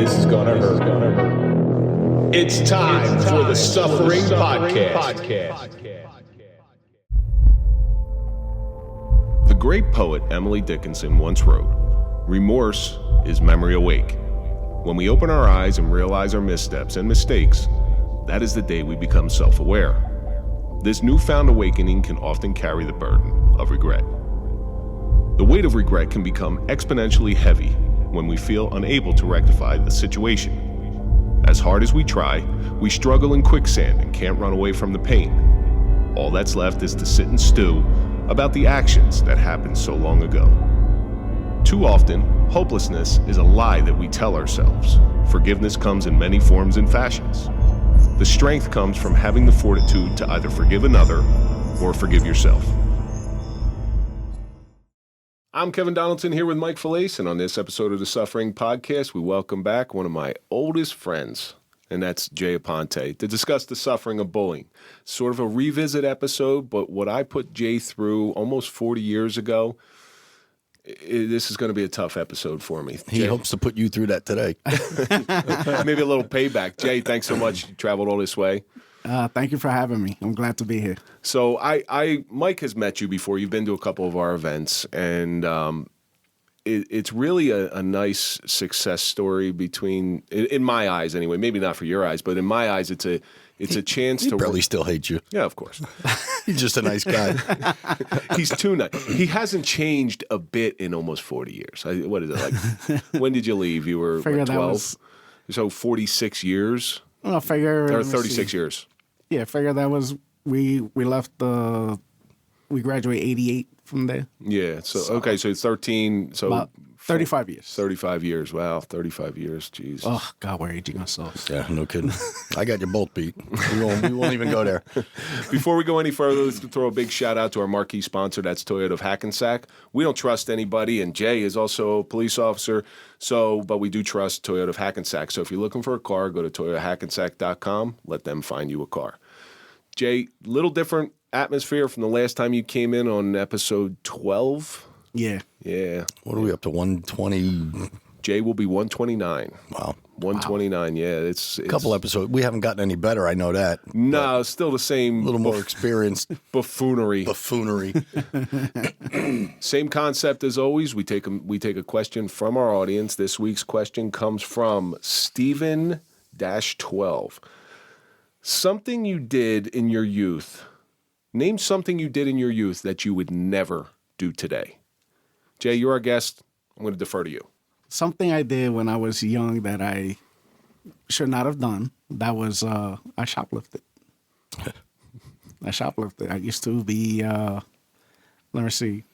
This is gonna hurt. It's time for the Suffering Podcast. The great poet Emily Dickinson once wrote, "Remorse is memory awake. When we open our eyes and realize our missteps and mistakes, that is the day we become self-aware. This newfound awakening can often carry the burden of regret. The weight of regret can become exponentially heavy when we feel unable to rectify the situation. As hard as we try, we struggle in quicksand and can't run away from the pain. All that's left is to sit and stew about the actions that happened so long ago. Too often, hopelessness is a lie that we tell ourselves. Forgiveness comes in many forms and fashions. The strength comes from having the fortitude to either forgive another or forgive yourself." I'm Kevin Donaldson here with Mike Failace, and on this episode of the Suffering Podcast, we welcome back one of my oldest friends, and that's Jay Aponte, to discuss the suffering of bullying. Sort of a revisit episode, but what I put Jay through almost 40 years ago, this is going to be a tough episode for me. He hopes to put you through that today. Maybe a little payback. Jay, thanks so much. You traveled all this way. Thank you for having me. I'm glad to be here. So Mike has met you before. You've been to a couple of our events, and it's really a nice success story between, in my eyes anyway, maybe not for your eyes, but in my eyes, it's a chance he to... He probably still hates you. Yeah, of course. He's just a nice guy. He's too nice. He hasn't changed a bit in almost 40 years. What is it, like, when did you leave? You were, what, 12? So 46 years? Well, I figure... Or 36 years. Yeah, I figure that was... We left we graduated 88 from there. Yeah, so okay, so 13... So about 35 years. 35 years, wow, 35 years, jeez. Oh, God, we're aging ourselves. Yeah, no kidding. I got you both beat. We won't even go there. Before we go any further, let's throw a big shout out to our marquee sponsor, that's Toyota of Hackensack. We don't trust anybody, and Jay is also a police officer, but we do trust Toyota of Hackensack. So if you're looking for a car, go to toyotahackensack.com, let them find you a car. Jay, little different atmosphere from the last time you came in on episode 12. Yeah. Yeah. What are we up to, 120? Jay will be 129. Wow. 129, yeah. It's a couple episodes. We haven't gotten any better, I know that. No, it's still the same. A little more experienced. Buffoonery. Same concept as always. We take a question from our audience. This week's question comes from Steven-12. Something you did in your youth. Name something you did in your youth that you would never do today. Jay, you're our guest. I'm going to defer to you. Something I did when I was young that I should not have done, that was I shoplifted. I used to be, let me see.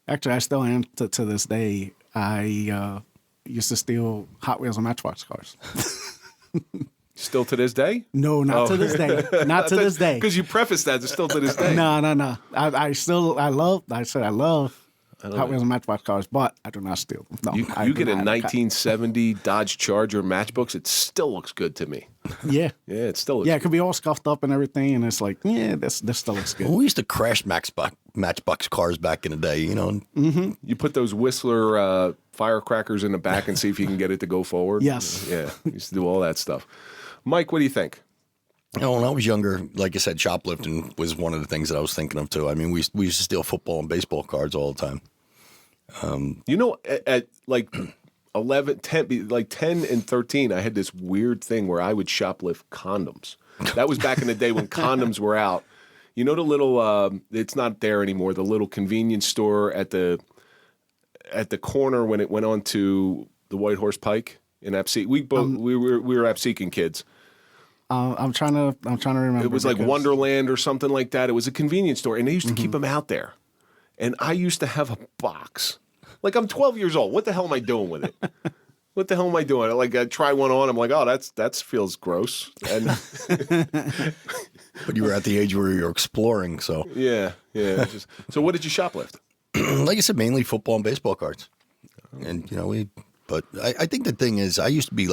Actually, I still am to this day. I used to steal Hot Wheels and Matchbox cars. Still to this day? No, not to this day. Not to this day. Because you prefaced that, it's still to this day. No. I love Hot Wheels and Matchbox cars, but I do not steal them. No, you get a 1970 Dodge Charger Matchbox, it still looks good to me. Yeah. Yeah, it still looks good. It could be all scuffed up and everything, and it's like, yeah, this still looks good. Well, we used to crash Matchbox cars back in the day, you know. Mm-hmm. You put those Whistler firecrackers in the back and see if you can get it to go forward. Yes. Yeah, you used to do all that stuff. Mike, what do you think? You know, when I was younger, like I said, shoplifting was one of the things that I was thinking of too. I mean, we used to steal football and baseball cards all the time. You know, at like 10 and 13, I had this weird thing where I would shoplift condoms. That was back in the day when condoms were out. You know the little, it's not there anymore, the little convenience store at the corner when it went on to the White Horse Pike in Absecon. We were Absecon kids. I'm trying to remember. It was like Wonderland or something like that. It was a convenience store, and they used to keep them out there. And I used to have a box. Like, I'm 12 years old. What the hell am I doing with it? What the hell am I doing? Like, I try one on. I'm like, oh, that feels gross. And but you were at the age where you were exploring, so. Yeah. So what did you shoplift? Like I said, mainly football and baseball cards. And, you know, but I think the thing is, I used to be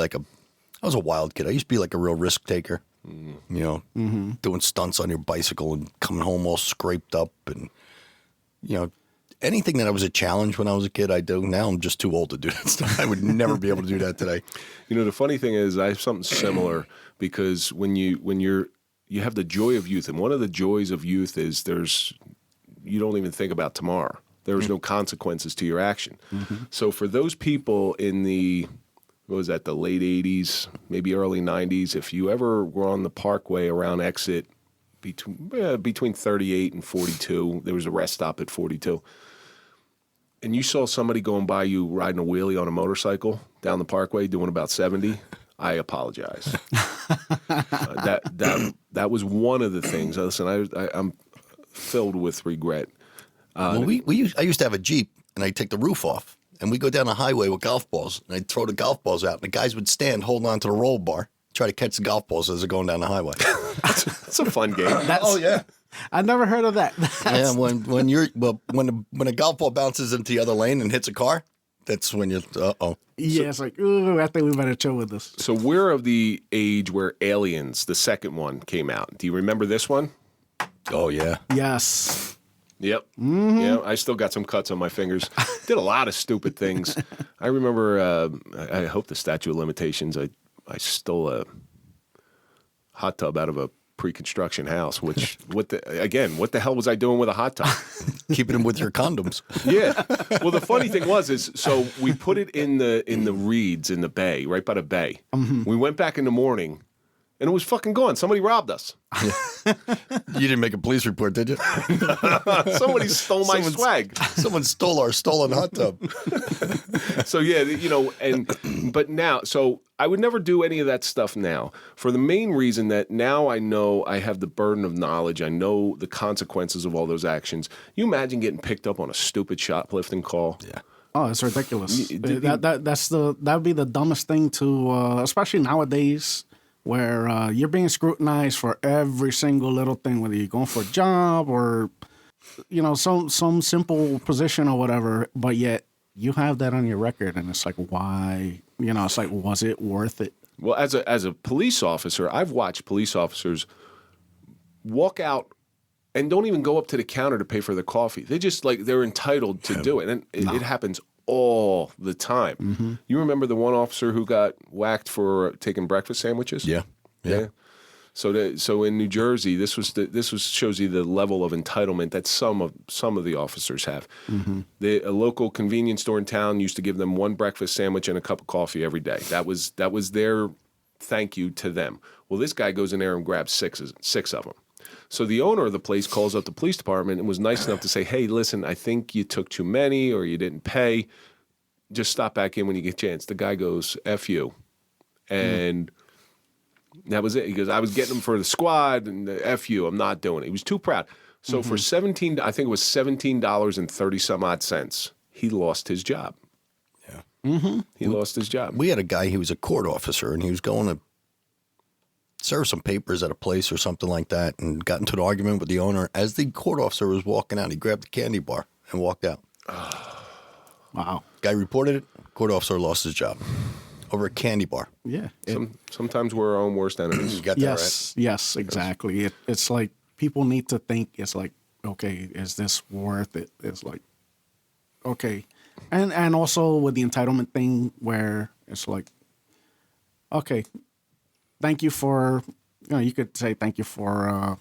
I was a wild kid. I used to be like a real risk taker, you know, doing stunts on your bicycle and coming home all scraped up and, you know, anything that was a challenge when I was a kid, I do. Now I'm just too old to do that stuff. I would never be able to do that today. You know, the funny thing is, I have something similar because when you have the joy of youth, and one of the joys of youth is you don't even think about tomorrow. There's no consequences to your action. Mm-hmm. So for those people in the late 80s, maybe early 90s, if you ever were on the Parkway around exit between 38 and 42, there was a rest stop at 42, and you saw somebody going by you riding a wheelie on a motorcycle down the Parkway doing about 70, I apologize. That was one of the things. Listen, I'm filled with regret. I used to have a Jeep, and I'd take the roof off, and we'd go down the highway with golf balls, and I'd throw the golf balls out, and the guys would stand holding on to the roll bar, try to catch the golf balls as they're going down the highway. That's a fun game. Yeah. I never heard of that. Yeah, when a golf ball bounces into the other lane and hits a car, that's when you're Yeah, it's like, ooh, I think we better chill with this. So we're of the age where Aliens, the second one, came out. Do you remember this one? Oh yeah. Yes. Yep. Mm-hmm. Yeah, I still got some cuts on my fingers. Did a lot of stupid things. I remember. I hope the statute of limitations. I stole a hot tub out of a pre-construction house. Which what the hell was I doing with a hot tub? Keeping them with your condoms. Yeah. Well, the funny thing was so we put it in the reeds in the bay, right by the bay. Mm-hmm. We went back in the morning. And it was fucking gone. Somebody robbed us. You didn't make a police report, did you? Somebody stole my swag. Someone stole our stolen hot tub. So yeah, but now, so I would never do any of that stuff now for the main reason that now I know I have the burden of knowledge. I know the consequences of all those actions. You imagine getting picked up on a stupid shoplifting call? Yeah. Oh, it's ridiculous. That'd be the dumbest thing to, especially nowadays, where you're being scrutinized for every single little thing, whether you're going for a job or, some simple position or whatever, but yet you have that on your record, and it's like, why? It's like, was it worth it? Well, as a police officer, I've watched police officers walk out and don't even go up to the counter to pay for their coffee. They just they're entitled to do it, and it happens all the time. Mm-hmm. You remember the one officer who got whacked for taking breakfast sandwiches? Yeah. So in New Jersey, this shows you the level of entitlement that some of the officers have. Mm-hmm. A local convenience store in town used to give them one breakfast sandwich and a cup of coffee every day. That was their thank you to them. Well, this guy goes in there and grabs six of them. So the owner of the place calls up the police department and was nice enough to say, hey, listen, I think you took too many or you didn't pay. Just stop back in when you get a chance. The guy goes, F you. And that was it. He goes, I was getting them for the squad and F you. I'm not doing it. He was too proud. So for $17 and 30 some odd cents, he lost his job. Yeah. Mm-hmm. He lost his job. We had a guy, he was a court officer, and he was going to serve some papers at a place or something like that, and got into an argument with the owner. As the court officer was walking out, he grabbed the candy bar and walked out. Wow. Guy reported it. Court officer lost his job over a candy bar. Yeah. Sometimes we're our own worst enemies. You got that right? Yes, exactly. It's like people need to think, it's like, okay, is this worth it? It's like, okay. And also with the entitlement thing where it's like, okay, thank you for, you could say thank you for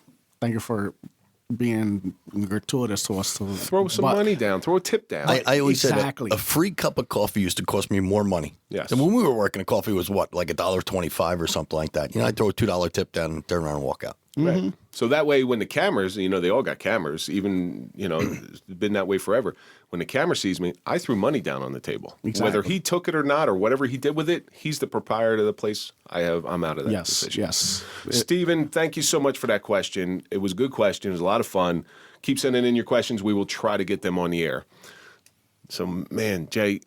being gratuitous to us. Throw some money down. Throw a tip down. I always said a free cup of coffee used to cost me more money. Yes. And when we were working, a coffee was what, like $1.25 or something like that. I'd throw a $2 tip down and turn around and walk out. Right. Mm-hmm. So that way when the cameras, they all got cameras, even, it's been that way forever. When the camera sees me, I threw money down on the table. Exactly. Whether he took it or not or whatever he did with it, he's the proprietor of the place. I'm out of that decision. Yes. Stephen, thank you so much for that question. It was a good question. It was a lot of fun. Keep sending in your questions. We will try to get them on the air. So, man, Jay,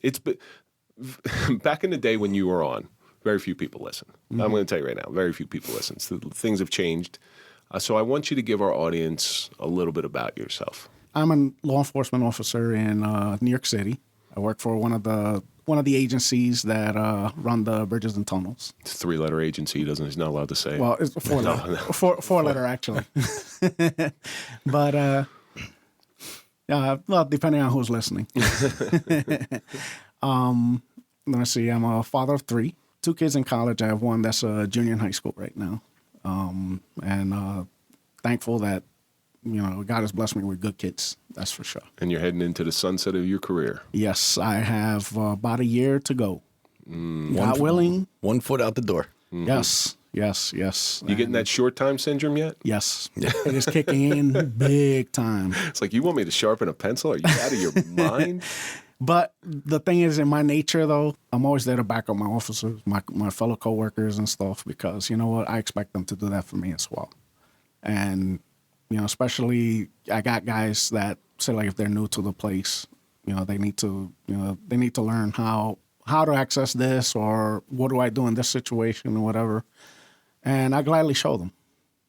it's back in the day when you were on, very few people listen. Mm-hmm. I'm going to tell you right now, very few people listen. So things have changed. So I want you to give our audience a little bit about yourself. I'm a law enforcement officer in New York City. I work for one of the agencies that run the bridges and tunnels. It's a 3-letter agency. He's not allowed to say. Well, it's a 4-letter. Four-letter actually. But Well, depending on who's listening. Let me see. I'm a father of 3, 2 kids in college. I have one that's a junior in high school right now. And thankful that, God has blessed me with good kids. That's for sure. And you're heading into the sunset of your career. Yes, I have about a year to go. God willing. 1 foot out the door. Mm-hmm. Yes. You getting that short time syndrome yet? Yes. It is kicking in big time. It's like, you want me to sharpen a pencil? Are you out of your mind? But the thing is, in my nature, though, I'm always there to back up my officers, my fellow coworkers and stuff, because you know what? I expect them to do that for me as well. And, especially I got guys that say, like, if they're new to the place, they need to learn how to access this, or what do I do in this situation or whatever. And I gladly show them.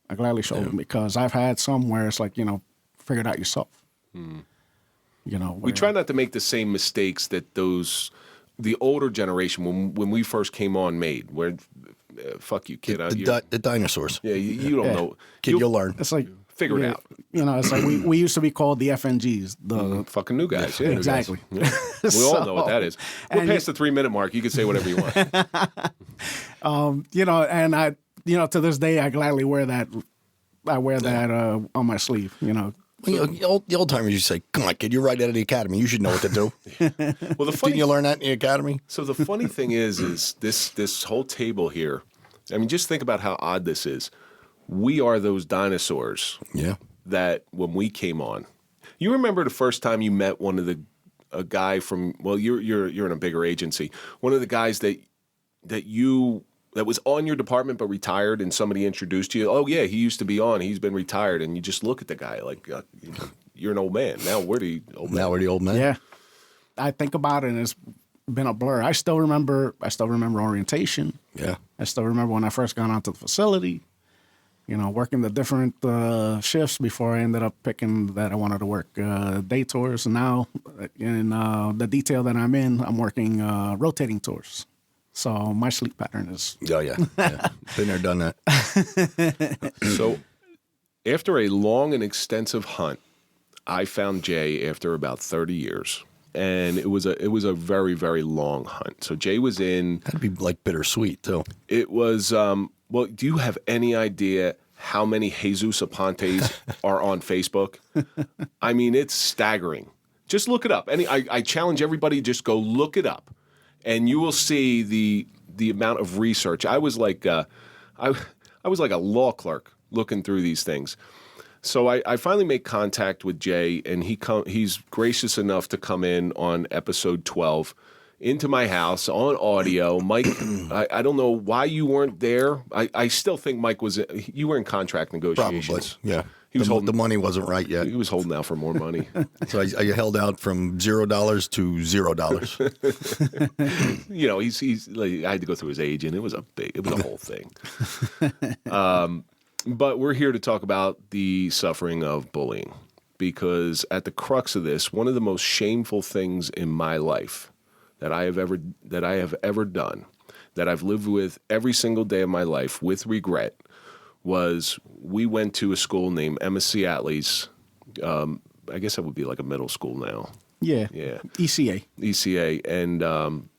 Them, because I've had some where it's like, figure it out yourself. We try not to make the same mistakes that the older generation when we first came on made. Where, fuck you, kid. The dinosaurs. Yeah, you don't know. Kid, you'll learn. It's like, figure it out. It's like we used to be called the FNGs, the fucking new guys. Yeah, exactly. New guys. Yeah. We all know what that is. We're past the 3-minute mark. You can say whatever you want. And I, to this day, I gladly wear that. I wear that on my sleeve. The old timers used to say, "Come on, kid, you're right out of the academy. You should know what to do." Well, Didn't you learn that in the academy? So the funny thing is this whole table here. I mean, just think about how odd this is. We are those dinosaurs. Yeah. That when we came on, you remember the first time you met a guy from, well, you're in a bigger agency. One of the guys that was on your department but retired, and somebody introduced you. Oh yeah, he used to be on. He's been retired, and you just look at the guy like you're an old man. Now we're the old man. Yeah, I think about it, and it's been a blur. I still remember orientation. Yeah, I still remember when I first got onto the facility. Working the different shifts before I ended up picking that I wanted to work day tours. And now, in the detail that I'm in, I'm working rotating tours. So my sleep pattern is... Oh, yeah. Been there, done that. So after a long and extensive hunt, I found Jay after about 30 years. And it was a very, very long hunt. So Jay was in... That'd be like bittersweet, too. It was... well, do you have any idea how many Jesus Apontes are on Facebook? I mean, it's staggering. Just look it up. I challenge everybody, just go look it up, and you will see the amount of research. I was like I was like a law clerk looking through these things. So I finally make contact with Jay, and he's gracious enough to come in on episode 12 into my house on audio. Mike, I don't know why you weren't there. I still think Mike you were in contract negotiations. Probably, yeah. The money wasn't right yet. He was holding out for more money. So I held out from $0 to $0. He's like, I had to go through his agent. It was a whole thing. But we're here to talk about the suffering of bullying, because at the crux of this, one of the most shameful things in my life that I have ever done, that I've lived with every single day of my life with regret, was we went to a school named Emma Seatley's. I guess that would be like a middle school now. Yeah. ECA. And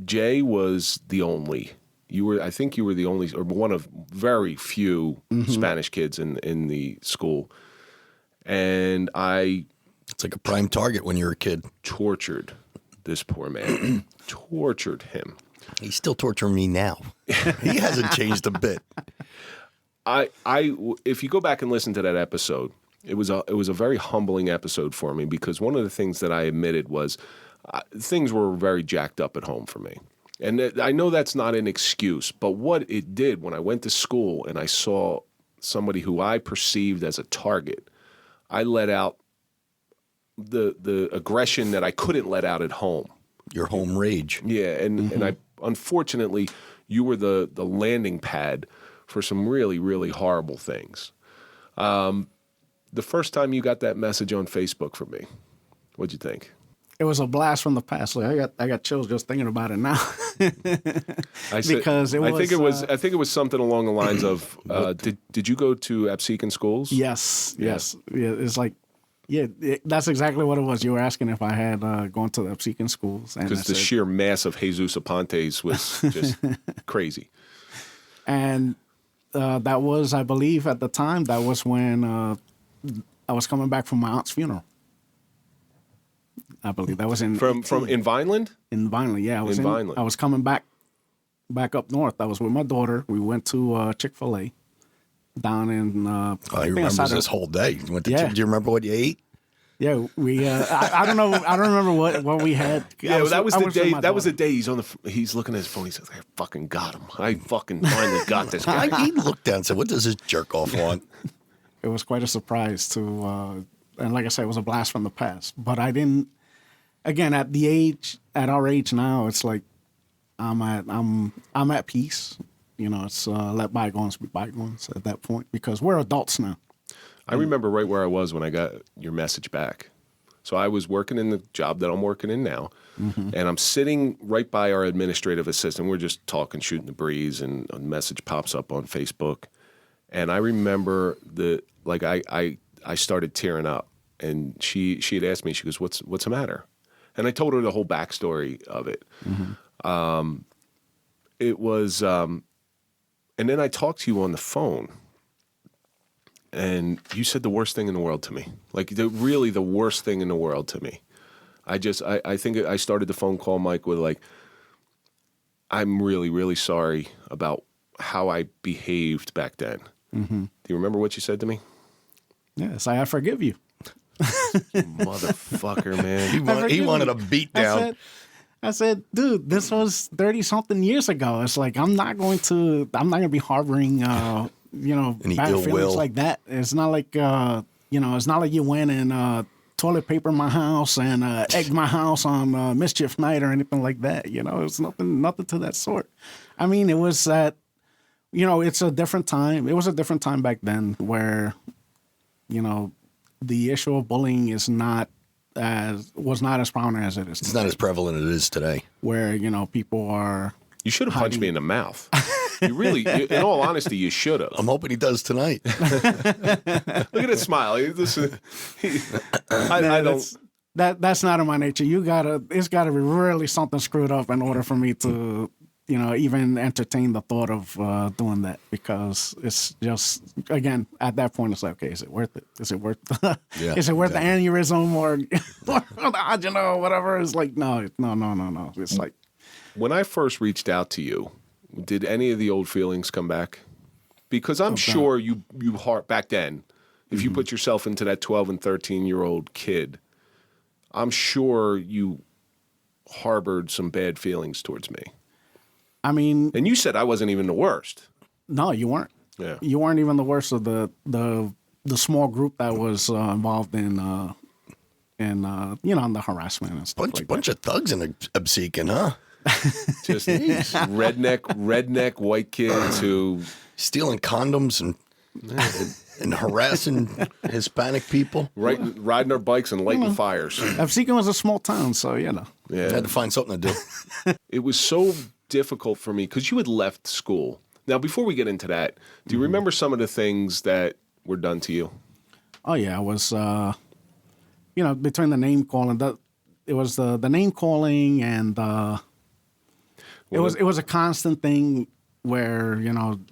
Jay was the only. I think you were the only, or one of very few Spanish kids in the school. And it's like a prime target when you're a kid. Tortured this poor man. Tortured him. He's still torturing me now. He hasn't changed a bit. If you go back and listen to that episode, it was a very humbling episode for me, because one of the things that I admitted was things were very jacked up at home for me. And I know that's not an excuse, but what it did when I went to school and I saw somebody who I perceived as a target, I let out the aggression that I couldn't let out at home. Your home rage. Yeah, and I unfortunately, you were the landing pad for some really, really horrible things. The first time you got that message on Facebook from me, what'd you think? It was a blast from the past. Like I got chills just thinking about it now. I think it was something along the lines of did you go to Absecon schools? Yes. Yeah, it's like Yeah, that's exactly what it was. You were asking if I had gone to the Mexican schools. Because the sheer mass of Jesus Apontes was just crazy. And that was, I believe, at the time, that was when I was coming back from my aunt's funeral. I believe that was in in Vineland. In Vineland, yeah, Vineland. I was coming back up north. I was with my daughter. We went to Chick-fil-A down in. You remember this whole day? You went to. Do you remember what you ate? Yeah, we. I don't know. I don't remember what we had. Yeah, that was the day. That was the day he's looking at his phone. He says, "I fucking got him. I fucking finally got this guy." He looked down and said, "What does this jerk off want?" It was quite a surprise to, and like I said, it was a blast from the past. But I didn't. Again, at our age now, it's like I'm at peace. You know, it's let bygones be bygones at that point because we're adults now. I remember right where I was when I got your message back. So I was working in the job that I'm working in now, and I'm sitting right by our administrative assistant. We're just talking, shooting the breeze, and a message pops up on Facebook. And I remember I started tearing up, and she had asked me, she goes, "What's the matter?" And I told her the whole backstory of it. It was, and then I talked to you on the phone. And you said the worst thing in the world to me, like really the worst thing in the world to me. I think I started the phone call, Mike, with like, I'm really, really sorry about how I behaved back then. Do you remember what you said to me? Yes, I forgive you. You motherfucker, man. He wanted a beat down. I said, dude, this was 30-something years ago. It's like, I'm not going to be harboring, Any bad ill feelings will. like that. It's not like, it's not like you went and toilet paper my house and egged my house on mischief night or anything like that. It's nothing to that sort. I mean, it was that, it's a different time. It was a different time back then where, the issue of bullying was not as prominent as it is today. It's not as prevalent as it is today. Where, people are... You should have punched me in the mouth. You really, in all honesty, you should have. I'm hoping he does tonight. Look at that smile. I don't... That's not in my nature. It's gotta be really something screwed up in order for me to, even entertain the thought of doing that, because it's just, again, at that point, it's like, okay, is it worth it? Is it worth the aneurysm or the whatever? It's like, no. It's like, when I first reached out to you, did any of the old feelings come back? Because I'm sure you back then, if you put yourself into that 12 and 13-year-old kid, I'm sure you harbored some bad feelings towards me. I mean... And you said I wasn't even the worst. No, you weren't. Yeah. You weren't even the worst of the small group that was involved in the harassment and stuff like that. Bunch of thugs in Absecon, huh? Just redneck white kids who... Stealing condoms and harassing Hispanic people. Riding their bikes and lighting fires. Absecon was a small town, so, Yeah. Had to find something to do. It was so difficult for me because you had left school. Now, before we get into that, do you remember some of the things that were done to you? Oh, yeah. I was, between the name calling, it was the name calling and it was a constant thing where,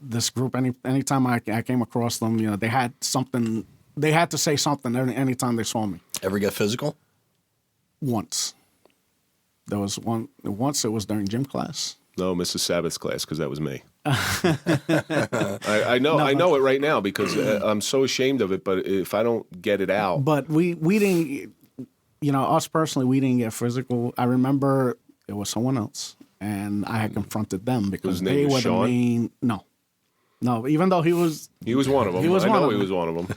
this group, anytime I came across them, they had to say something anytime they saw me. Ever get physical? Once. There was once it was during gym class. No, Mrs. Sabbath's class, because that was me. I know it right now because I'm so ashamed of it, but if I don't get it out. But we didn't, us personally, we didn't get physical. I remember it was someone else, and I had confronted them because they were Sean? the main. No, even though he was one of them. He was one of them.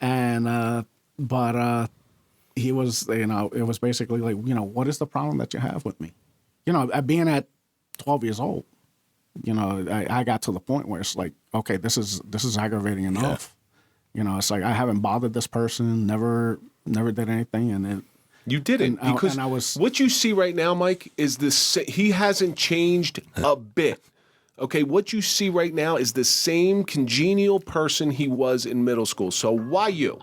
And but he was, it was basically like, what is the problem that you have with me? Being at 12 years old, I got to the point where it's like, okay, this is aggravating enough. Yeah. It's like I haven't bothered this person, never did anything, and then you didn't because what you see right now, Mike, is this. He hasn't changed a bit. Okay, what you see right now is the same congenial person he was in middle school. So why you?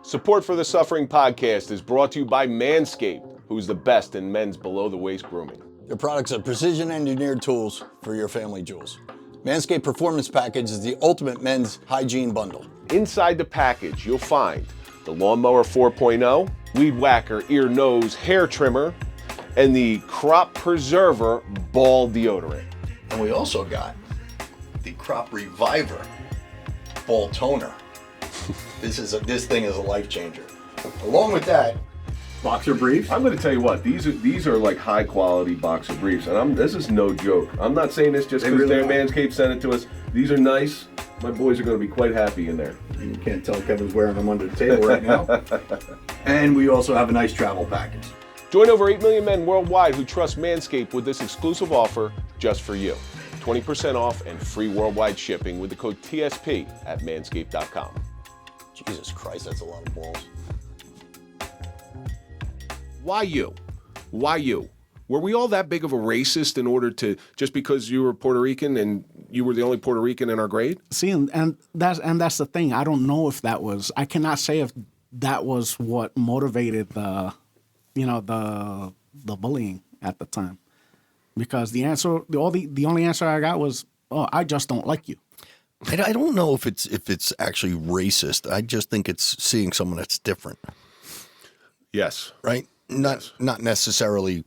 Support for the Suffering Podcast is brought to you by Manscaped, who's the best in men's below-the-waist grooming. Their products are precision-engineered tools for your family jewels. Manscaped Performance Package is the ultimate men's hygiene bundle. Inside the package, you'll find the Lawnmower 4.0, Weed Whacker Ear, Nose, Hair Trimmer, and the Crop Preserver Ball Deodorant. And we also got the Crop Reviver Ball Toner. This thing is a life changer. Along with that, boxer briefs. I'm going to tell you what, these are like high quality boxer briefs, and this is no joke. I'm not saying this just because Manscaped sent it to us. These are nice. My boys are going to be quite happy in there. You can't tell Kevin's wearing them under the table right now. And we also have a nice travel package. Join over 8 million men worldwide who trust Manscaped with this exclusive offer just for you. 20% off and free worldwide shipping with the code TSP at manscaped.com. Jesus Christ, that's a lot of balls. Why you? Why you? Were we all that big of a racist in order to, just because you were Puerto Rican and you were the only Puerto Rican in our grade? See, and that's the thing. I don't know if that was. I cannot say if that was what motivated the bullying at the time, because the only answer I got was, "Oh, I just don't like you." I don't know if it's actually racist. I just think it's seeing someone that's different. Yes. Right? Not necessarily.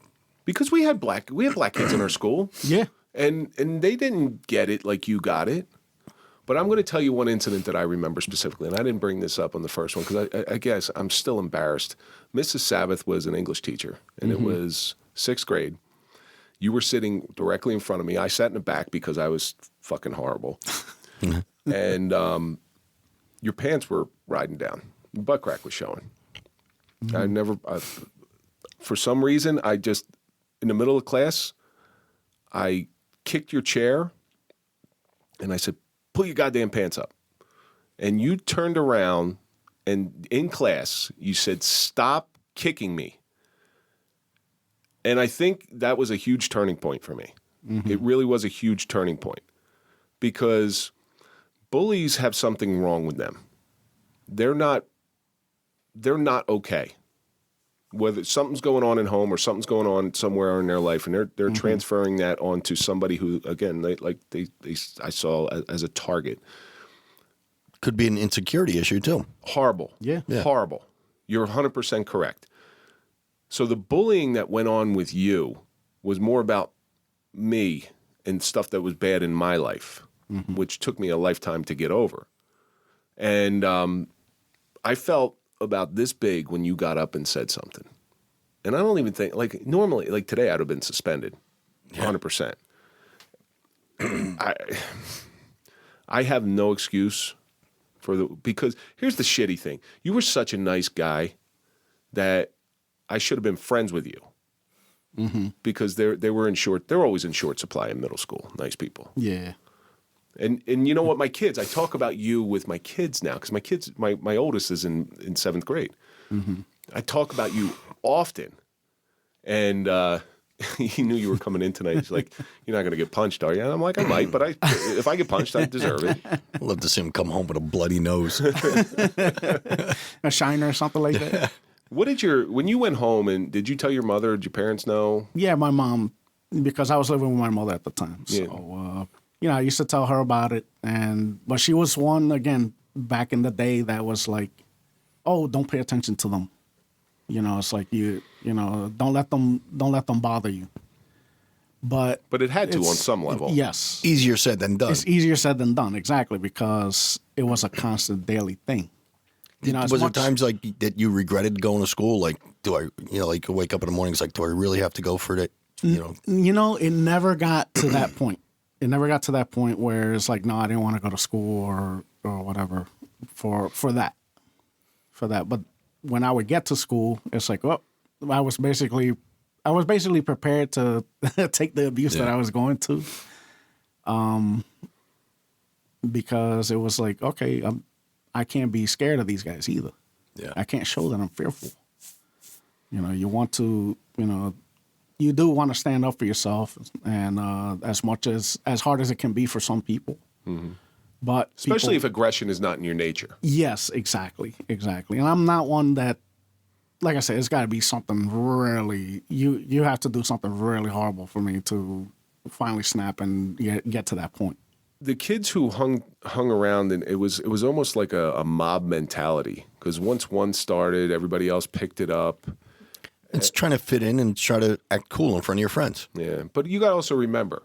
Because we had black kids in our school. Yeah. And they didn't get it like you got it. But I'm going to tell you one incident that I remember specifically, and I didn't bring this up on the first one because I guess I'm still embarrassed. Mrs. Sabbath was an English teacher, and it was 6th grade. You were sitting directly in front of me. I sat in the back because I was fucking horrible. And your pants were riding down. Your butt crack was showing. For some reason, in the middle of class, I kicked your chair and I said, "Pull your goddamn pants up." And you turned around and in class, you said, "Stop kicking me." And I think that was a huge turning point for me. Mm-hmm. It really was a huge turning point because bullies have something wrong with them. They're not okay. Whether something's going on at home or something's going on somewhere in their life, and they're transferring that onto somebody who, again, I saw as a target. Could be an insecurity issue too. Horrible. Yeah. Horrible. You're 100% correct. So the bullying that went on with you was more about me and stuff that was bad in my life, which took me a lifetime to get over. And I felt about this big when you got up and said something. And I don't even think, normally, today I'd have been suspended, 100%. I have no excuse because here's the shitty thing. You were such a nice guy that I should have been friends with you. Mm-hmm. Because they're always in short supply in middle school, nice people. Yeah. And you know what, my kids, I talk about you with my kids now because my kids, my oldest is in 7th grade. Mm-hmm. I talk about you often. And he knew you were coming in tonight. He's like, "You're not going to get punched, are you?" And I'm like, "I might, but if I get punched, I deserve it." I'd love to see him come home with a bloody nose. A shiner or something like that. When you went home, and did you tell your mother, did your parents know? Yeah, my mom, because I was living with my mother at the time. So, I used to tell her about it. But she was one, again, back in the day that was like, "Oh, don't pay attention to them. It's like don't let them bother you." But it had to on some level. Yes. Easier said than done. It's easier said than done, exactly, because it was a constant daily thing. Was there times that you regretted going to school? Like, do I, wake up in the mornings like, do I really have to go for it? It never got to that point. It never got to that point where it's like, no, I didn't want to go to school or whatever for that. But when I would get to school, it's like, well, I was basically prepared to take the abuse that I was going to, because it was like, okay, I can't be scared of these guys either. Yeah, I can't show that I'm fearful. You want to, you do want to stand up for yourself, and as hard as it can be for some people, But especially if aggression is not in your nature. Yes, exactly. And I'm not one that, like I said, it's got to be something really, you have to do something really horrible for me to finally snap and get to that point. The kids who hung around, and it was almost like a mob mentality, because once one started, everybody else picked it up. It's trying to fit in and try to act cool in front of your friends. Yeah, but you got to also remember,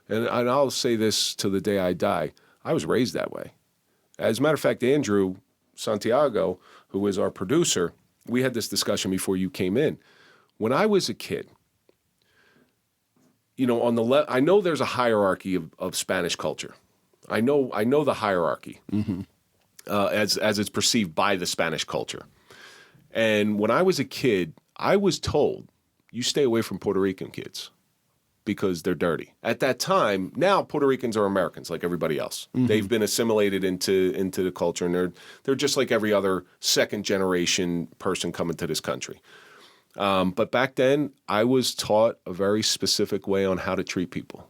and I'll say this to the day I die, I was raised that way. As a matter of fact, Andrew Santiago, who is our producer, we had this discussion before you came in. When I was a kid, you know, on the I know there's a hierarchy of Spanish culture. I know the hierarchy as it's perceived by the Spanish culture. And when I was a kid, I was told, you stay away from Puerto Rican kids because they're dirty. At that time, now Puerto Ricans are Americans like everybody else. They've been assimilated into the culture, and they're just like every other second generation person coming to this country. But back then, I was taught a very specific way on how to treat people.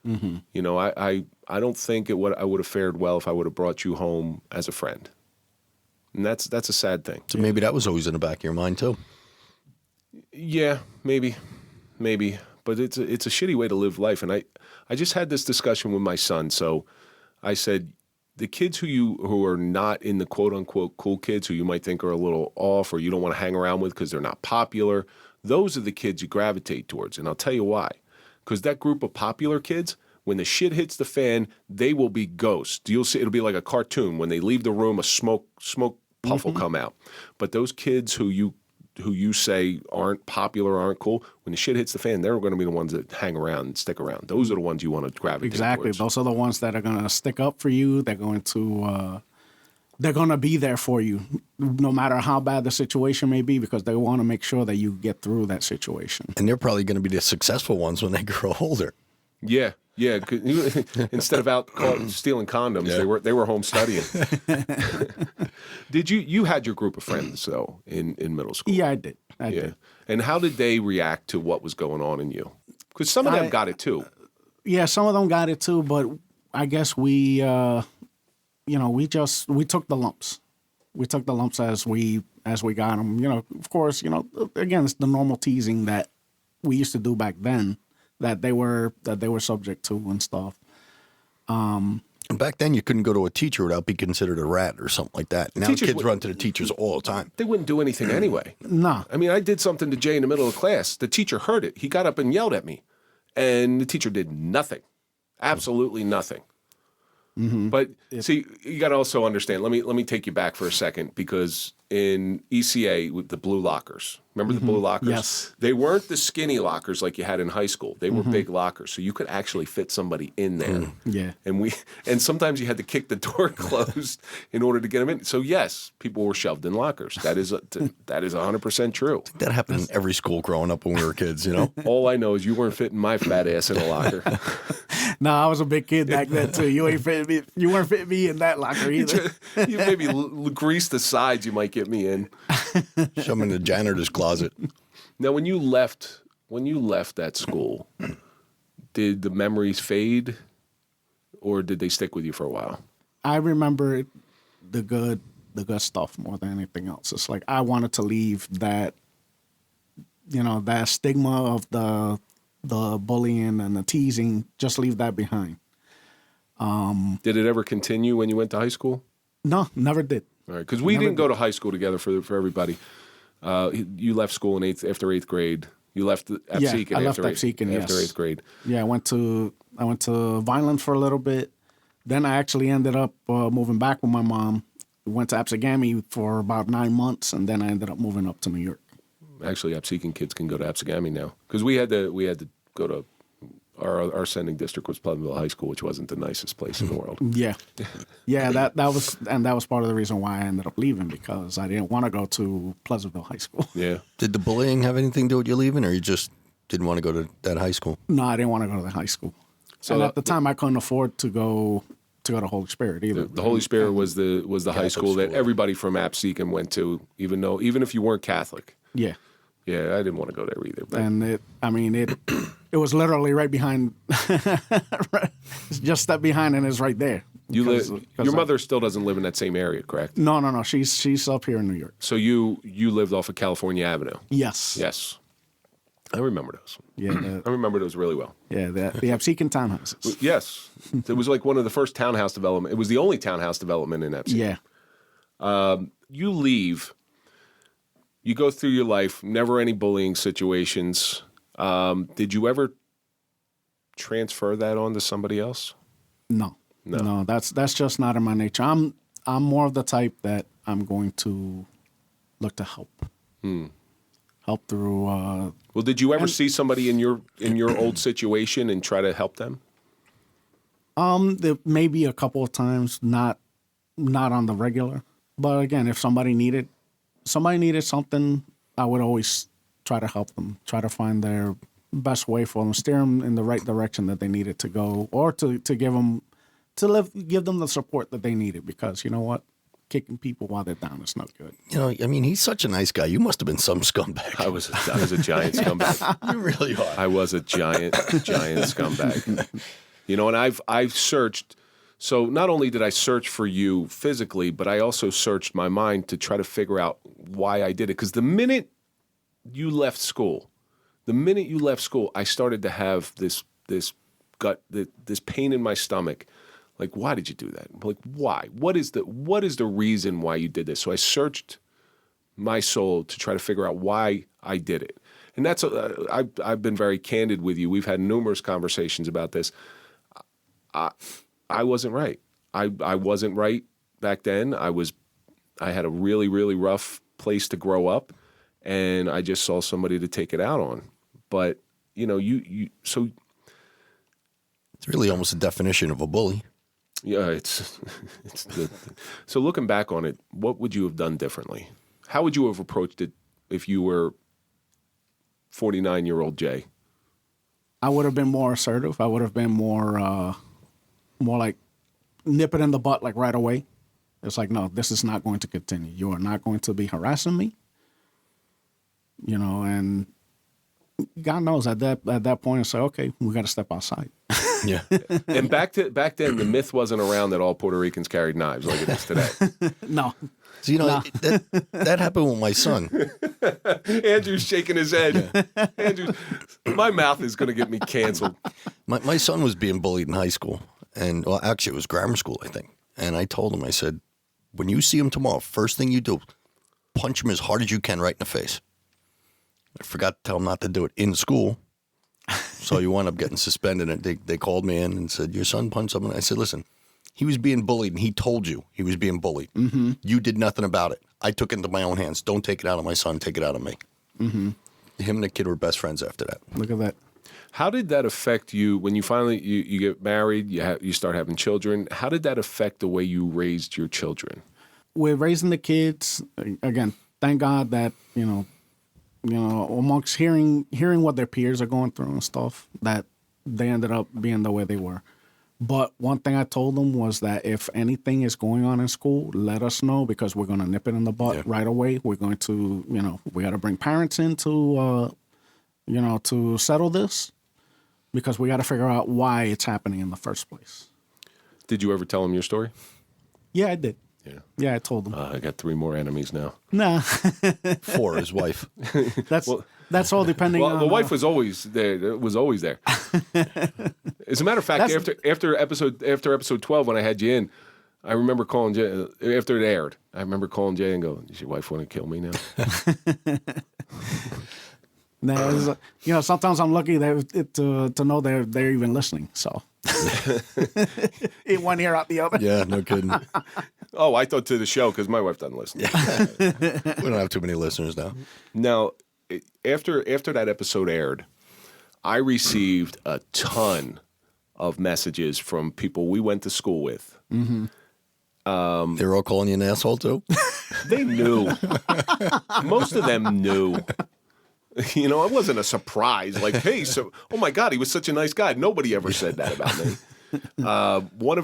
You know, I don't think I would have fared well if I would have brought you home as a friend. And that's a sad thing. So maybe that was always in the back of your mind too. Yeah, maybe. But it's a shitty way to live life. And I just had this discussion with my son. So I said, the kids who are not in the quote unquote cool kids, who you might think are a little off or you don't want to hang around with because they're not popular, those are the kids you gravitate towards. And I'll tell you why. Because that group of popular kids, when the shit hits the fan, they will be ghosts. You'll see, it'll be like a cartoon. When they leave the room, a smoke puff will come out. But those kids who you say aren't popular, aren't cool, when the shit hits the fan, they're going to be the ones that hang around and stick around. Those are the ones you want to gravitate towards. Those are the ones that are going to stick up for you. They're going to be there for you, no matter how bad the situation may be, because they want to make sure that you get through that situation. And they're probably going to be the successful ones when they grow older. Yeah. Instead of out stealing condoms, they were home studying. Did you had your group of friends though in middle school? Yeah, I did. I did. And how did they react to what was going on in you? Because some of them got it too. Yeah, some of them got it too, but I guess we took the lumps. We took the lumps as we got them. You know, of course, you know, again, it's the normal teasing that we used to do back then that they were subject to and stuff. Back then, you couldn't go to a teacher without being considered a rat or something like that. Now kids run to the teachers all the time. They wouldn't do anything anyway. No. I mean, I did something to Jay in the middle of class. The teacher heard it. He got up and yelled at me. And the teacher did nothing. Absolutely nothing. But see, you got to also understand. Let me take you back for a second, because in ECA with the blue lockers, remember the blue lockers? Yes. They weren't the skinny lockers like you had in high school. They were big lockers, so you could actually fit somebody in there. Yeah. And sometimes you had to kick the door closed in order to get them in. So yes, people were shoved in lockers. That is 100% true. That happened in every school growing up when we were kids. You know. All I know is you weren't fitting my fat ass in a locker. No, I was a big kid back then too. You weren't fitting me in that locker either. You maybe grease the sides, you might get me in. Shove them in the janitor's closet. Now, when you left that school, did the memories fade, or did they stick with you for a while? I remember the good stuff more than anything else. It's like I wanted to leave that, that stigma of the bullying and the teasing, just leave that behind. Did it ever continue when you went to high school? No, never did. All right, because we didn't go to high school together for everybody. You left school after eighth grade. You left Absecon after 8th grade. Yeah, I went to Vineland for a little bit. Then I actually ended up moving back with my mom. Went to Absegami for about 9 months, and then I ended up moving up to New York. Actually, Absecon kids can go to Absegami now, because we had to go to our sending district was Pleasantville High School, which wasn't the nicest place in the world. Yeah. That was part of the reason why I ended up leaving, because I didn't want to go to Pleasantville High School. Yeah. Did the bullying have anything to do with you leaving, or you just didn't want to go to that high school? No, I didn't want to go to the high school. So and at the time, I couldn't afford to go to Holy Spirit either. The Holy Spirit was the high school that everybody from Absecon went to, even if you weren't Catholic. Yeah. Yeah, I didn't want to go there either. But. And it was literally right behind, just step behind and it's right there. Your mother still doesn't live in that same area, correct? No. She's up here in New York. So you lived off of California Avenue? Yes. Yes. I remember those. Yeah. I remember those really well. Yeah, the Absecon townhouses. Yes. It was like one of the first townhouse development. It was the only townhouse development in Absecon. Yeah. You leave. You go through your life, never any bullying situations. Did you ever transfer that on to somebody else? No. That's just not in my nature. I'm more of the type that I'm going to look to help. Help through. Well, did you ever see somebody in your old situation and try to help them? Maybe a couple of times, not on the regular. But again, if somebody needed something, I would always try to help them, try to find their best way for them, steer them in the right direction that they needed to go, or to give them the support that they needed. Because you know what? Kicking people while they're down is not good. You know, I mean, he's such a nice guy. You must have been some scumbag. I was a giant scumbag. You really are. I was a giant scumbag. You know, and I've searched. So not only did I search for you physically, but I also searched my mind to try to figure out why I did it. Because the minute you left school, I started to have this pain in my stomach. Like, why did you do that? Like, why? What is the reason why you did this? So I searched my soul to try to figure out why I did it. And that's I've been very candid with you. We've had numerous conversations about this. I wasn't right. I wasn't right back then. I had a really, really rough place to grow up, and I just saw somebody to take it out on. But you know, so it's really almost a definition of a bully. Yeah, it's so looking back on it, what would you have done differently? How would you have approached it if you were 49-year-old Jay? I would have been more assertive. I would have been more like nip it in the butt, like right away. It's like, no, this is not going to continue. You are not going to be harassing me. You know, and God knows at that point, it's like, okay, we got to step outside. Yeah. And back then, the myth wasn't around that all Puerto Ricans carried knives like it is today. No. So, you know, that happened with my son. Andrew's shaking his head. Yeah. Andrew, my mouth is going to get me canceled. My son was being bullied in high school. And, well, actually, it was grammar school, I think. And I told him, I said, when you see him tomorrow, first thing you do, punch him as hard as you can right in the face. I forgot to tell him not to do it in school. So you wound up getting suspended. And they called me in and said, your son punched someone. I said, listen, he was being bullied, and he told you he was being bullied. Mm-hmm. You did nothing about it. I took it into my own hands. Don't take it out on my son. Take it out on me. Mm-hmm. Him and the kid were best friends after that. Look at that. How did that affect you when you finally you get married, you start having children? How did that affect the way you raised your children? With raising the kids, again, thank God that, you know, amongst hearing what their peers are going through and stuff, that they ended up being the way they were. But one thing I told them was that if anything is going on in school, let us know, because we're going to nip it in the butt right away. We're going to, you know, we got to bring parents in to, to settle this, because we got to figure out why it's happening in the first place. Did you ever tell them your story? Yeah, I did. Yeah, I told them. I got 3 more enemies now. Nah. 4, his wife. That's all depending on... the wife was always there. As a matter of fact, after episode 12, when I had you in, I remember calling Jay, after it aired, I remember calling Jay and going, does your wife want to kill me now? Nah, sometimes I'm lucky to know they're even listening, so... In one ear out the other. Yeah, no kidding. Oh, I thought to the show, because my wife doesn't listen. We don't have too many listeners now. Now, after that episode aired, I received a ton of messages from people we went to school with. Mm-hmm. They were all calling you an asshole too? They knew. Most of them knew. You know, it wasn't a surprise. Like, hey, oh my God, he was such a nice guy. Nobody ever said that about me. One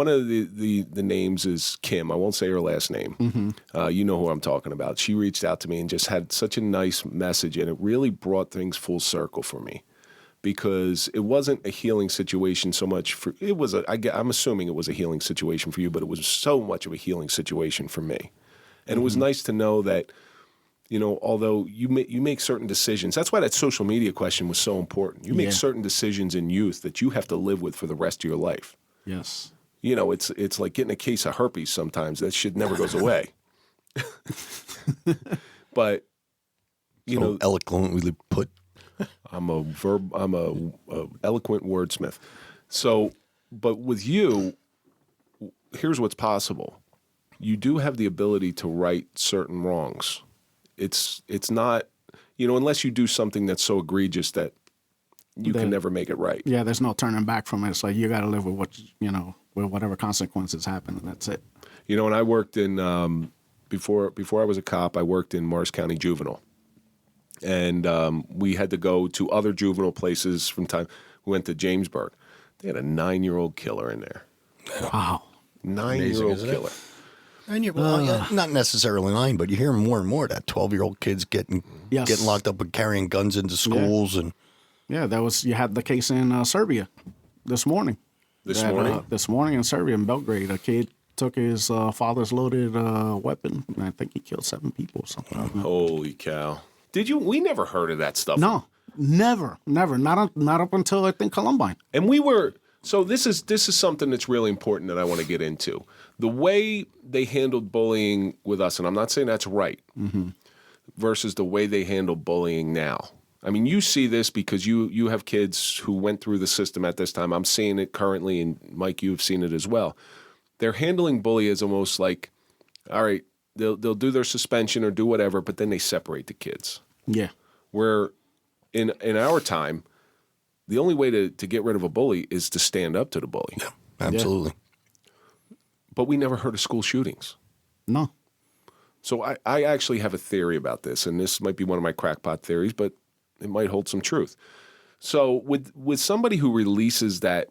of the names is Kim. I won't say her last name. Mm-hmm. You know who I'm talking about. She reached out to me and just had such a nice message, and it really brought things full circle for me, because it wasn't a healing situation so much for it was I'm assuming it was a healing situation for you, but it was so much of a healing situation for me. And it was nice to know that, although you make certain decisions. That's why that social media question was so important. You make certain decisions in youth that you have to live with for the rest of your life. Yes. It's like getting a case of herpes sometimes. That shit never goes away. But eloquently put. I'm a eloquent wordsmith. So, but with you, here's what's possible. You do have the ability to right certain wrongs. It's not, unless you do something that's so egregious that you can never make it right. Yeah, there's no turning back from it. It's like you got to live with with whatever consequences happen, and that's it. And I worked in before I was a cop, I worked in Morris County Juvenile. And we had to go to other juvenile places from time. We went to Jamesburg. They had a 9-year-old killer in there. Wow. 9-year-old killer. And not necessarily 9, but you hear more and more that 12-year-old kids getting locked up and carrying guns into schools. And you had the case in Serbia this morning. This morning in Serbia, in Belgrade, a kid took his father's loaded weapon, and I think he killed 7 people or something. Holy cow. We never heard of that stuff. No, never. Not up until I think Columbine. And so this is something that's really important that I want to get into. The way they handled bullying with us, and I'm not saying that's right, versus the way they handle bullying now. I mean, you see this because you have kids who went through the system at this time. I'm seeing it currently, and Mike, you've seen it as well. They're handling bully as almost like, all right, they'll do their suspension or do whatever, but then they separate the kids. Yeah. Where in our time, the only way to get rid of a bully is to stand up to the bully. Yeah, absolutely. Yeah. But we never heard of school shootings. No. So I actually have a theory about this, and this might be one of my crackpot theories, but it might hold some truth. So with somebody who releases that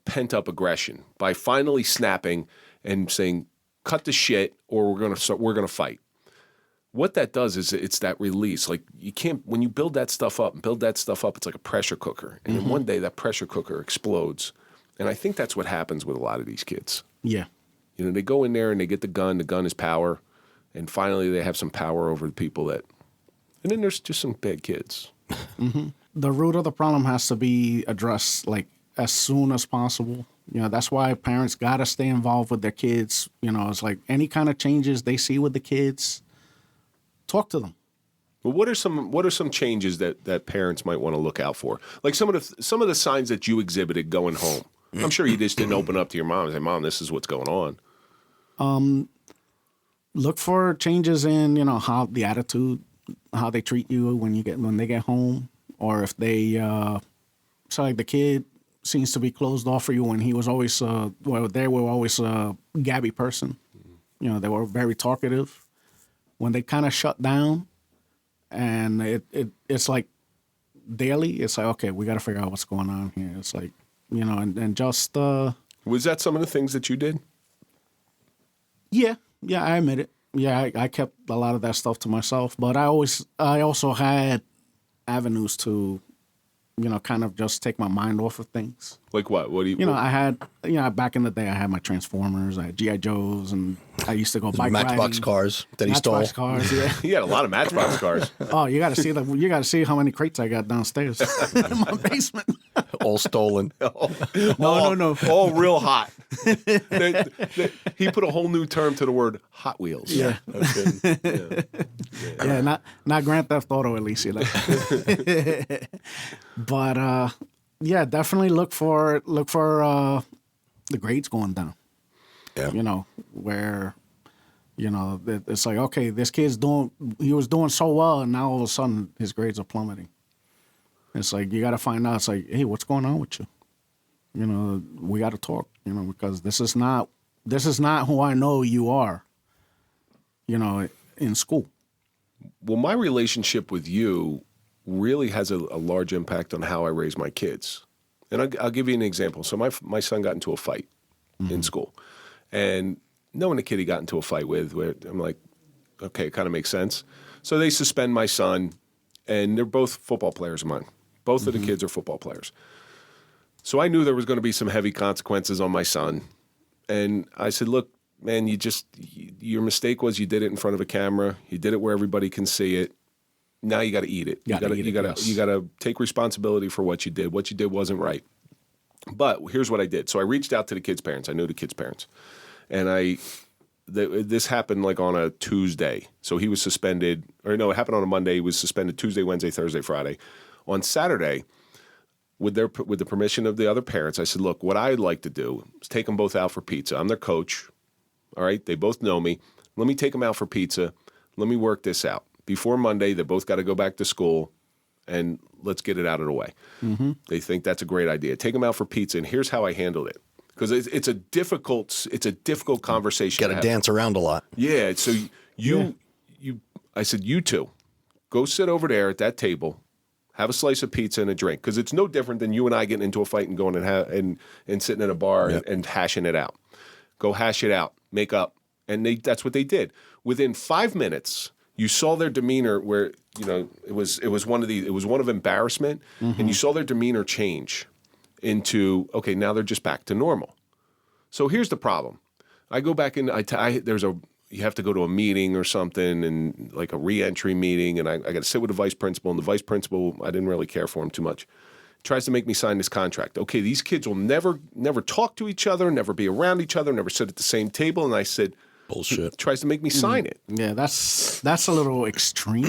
pent-up aggression by finally snapping and saying, cut the shit or we're gonna fight. What that does is it's that release. Like when you build that stuff up, it's like a pressure cooker. And then one day that pressure cooker explodes. And I think that's what happens with a lot of these kids. Yeah. They go in there and they get the gun is power. And finally they have some power over the people and then there's just some bad kids. The root of the problem has to be addressed like as soon as possible. That's why parents got to stay involved with their kids. It's like any kind of changes they see with the kids, talk to them. Well, what are some changes that parents might want to look out for? Like some of the signs that you exhibited going home. I'm sure you just didn't open up to your mom and say, "Mom, this is what's going on." Look for changes in how the attitude, how they treat you when they get home, or if they so like the kid seems to be closed off for you when he was always they were always a gabby person. They were very talkative. When they kind of shut down, and it's like daily, it's like, okay, we got to figure out what's going on here. It's like, and just was that some of the things that you did? Yeah, I admit it. Yeah, I kept a lot of that stuff to myself, but I also had avenues to, kind of just take my mind off of things. Like what? What do you? I had, back in the day, I had my Transformers, I had G.I. Joes, and I used to go bike riding. Matchbox cars that he stole. Matchbox cars, yeah. He had a lot of Matchbox cars. Oh, you got to see how many crates I got downstairs in my basement. All stolen. No. All real hot. He put a whole new term to the word Hot Wheels. Yeah. Yeah, not Grand Theft Auto, at least, But definitely look for the grades going down. Yeah. Where it's like, okay, this kid's he was doing so well, and now all of a sudden his grades are plummeting. It's like you got to find out. It's like, hey, what's going on with you? We got to talk. Because this is not who I know you are. In school. Well, my relationship with you really has a large impact on how I raise my kids. And I'll give you an example. So my son got into a fight in school. And knowing the kid he got into a fight with, where I'm like, okay, it kind of makes sense. So they suspend my son, and they're both football players of mine, Both of the kids are football players. So I knew there was going to be some heavy consequences on my son. And I said, look, man, your mistake was you did it in front of a camera. You did it where everybody can see it. Now you got to eat it. You got to take responsibility for what you did. What you did wasn't right. But here's what I did. So I reached out to the kids' parents. I knew the kids' parents. And this happened like on a Tuesday. So he was suspended, or no, it happened on a Monday. He was suspended Tuesday, Wednesday, Thursday, Friday. On Saturday, with the permission of the other parents, I said, look, what I'd like to do is take them both out for pizza. I'm their coach. All right. They both know me. Let me take them out for pizza. Let me work this out. Before Monday, they both got to go back to school, and let's get it out of the way. Mm-hmm. They think that's a great idea. Take them out for pizza, and here's how I handled it. Because it's a difficult conversation. Got to dance around a lot. Yeah. So I said, you two, go sit over there at that table, have a slice of pizza and a drink. Because it's no different than you and I getting into a fight and going and sitting in a bar and hashing it out. Go hash it out, make up, and that's what they did. Within 5 minutes, you saw their demeanor where it was one of embarrassment, and you saw their demeanor change into, okay, now they're just back to normal. So here's the problem. I go back in, you have to go to a meeting or something, and like a re-entry meeting, and I got to sit with the vice principal, and the vice principal, I didn't really care for him too much, tries to make me sign this contract. Okay, these kids will never talk to each other, never be around each other, never sit at the same table, and I said, bullshit. Tries to make me sign it. Yeah, that's a little extreme.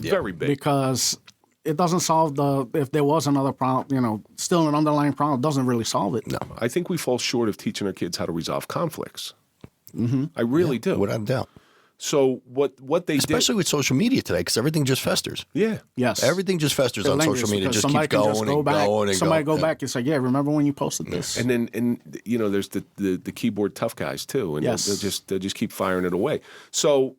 Very big. Because it doesn't solve if there was another problem, still an underlying problem, it doesn't really solve it. No, I think we fall short of teaching our kids how to resolve conflicts. Mm-hmm. I really do. Without a doubt. So what they especially with social media today, because everything just festers. Yeah. Yes. Everything just festers on social media. Just keeps going and going and somebody go back and say, yeah, remember when you posted this? And then there's the keyboard tough guys too, and they'll just keep firing it away. So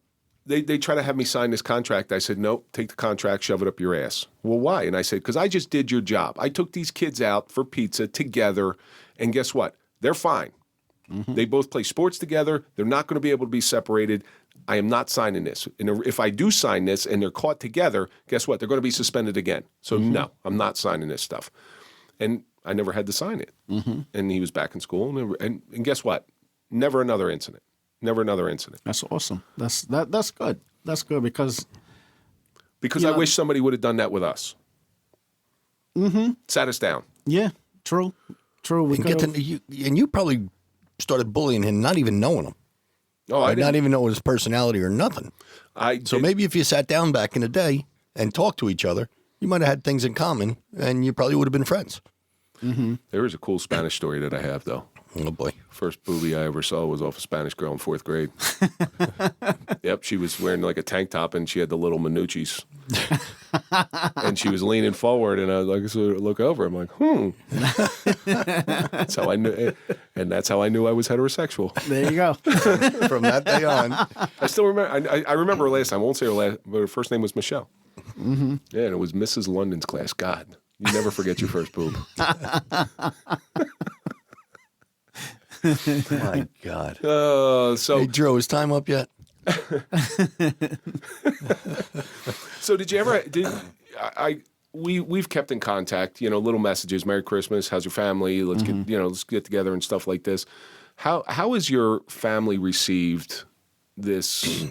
they try to have me sign this contract. I said, nope, take the contract, shove it up your ass. Well, why? And I said, because I just did your job. I took these kids out for pizza together, and guess what? They're fine. Mm-hmm. They both play sports together. They're not going to be able to be separated. I am not signing this. And if I do sign this and they're caught together, guess what? They're going to be suspended again. So no, I'm not signing this stuff. And I never had to sign it. Mm-hmm. And he was back in school. And guess what? Never another incident. Never another incident. That's awesome. That's good. That's good because I wish somebody would have done that with us. Mm-hmm. Sat us down. Yeah, true. And you probably started bullying him, not even knowing him. Oh, I not even know his personality or nothing. So maybe if you sat down back in the day and talked to each other, you might have had things in common, and you probably would have been friends. Mm-hmm. There is a cool Spanish story that I have, though. Oh, boy. First booby I ever saw was off a Spanish girl in 4th grade. Yep, she was wearing like a tank top, and she had the little Minucci's. And she was leaning forward, and I was like, so look over. I'm like, That's how I knew, and that's how I knew I was heterosexual. There you go. From that day on. I still remember, I remember her last name. I won't say her last, but her first name was Michelle. Mm-hmm. Yeah, and it was Mrs. London's class. God, you never forget your first boob. My God. Hey, Drew, is time up yet? So did you ever? We've kept in contact. Little messages. Merry Christmas. How's your family? Let's let's get together and stuff like this. How has your family received this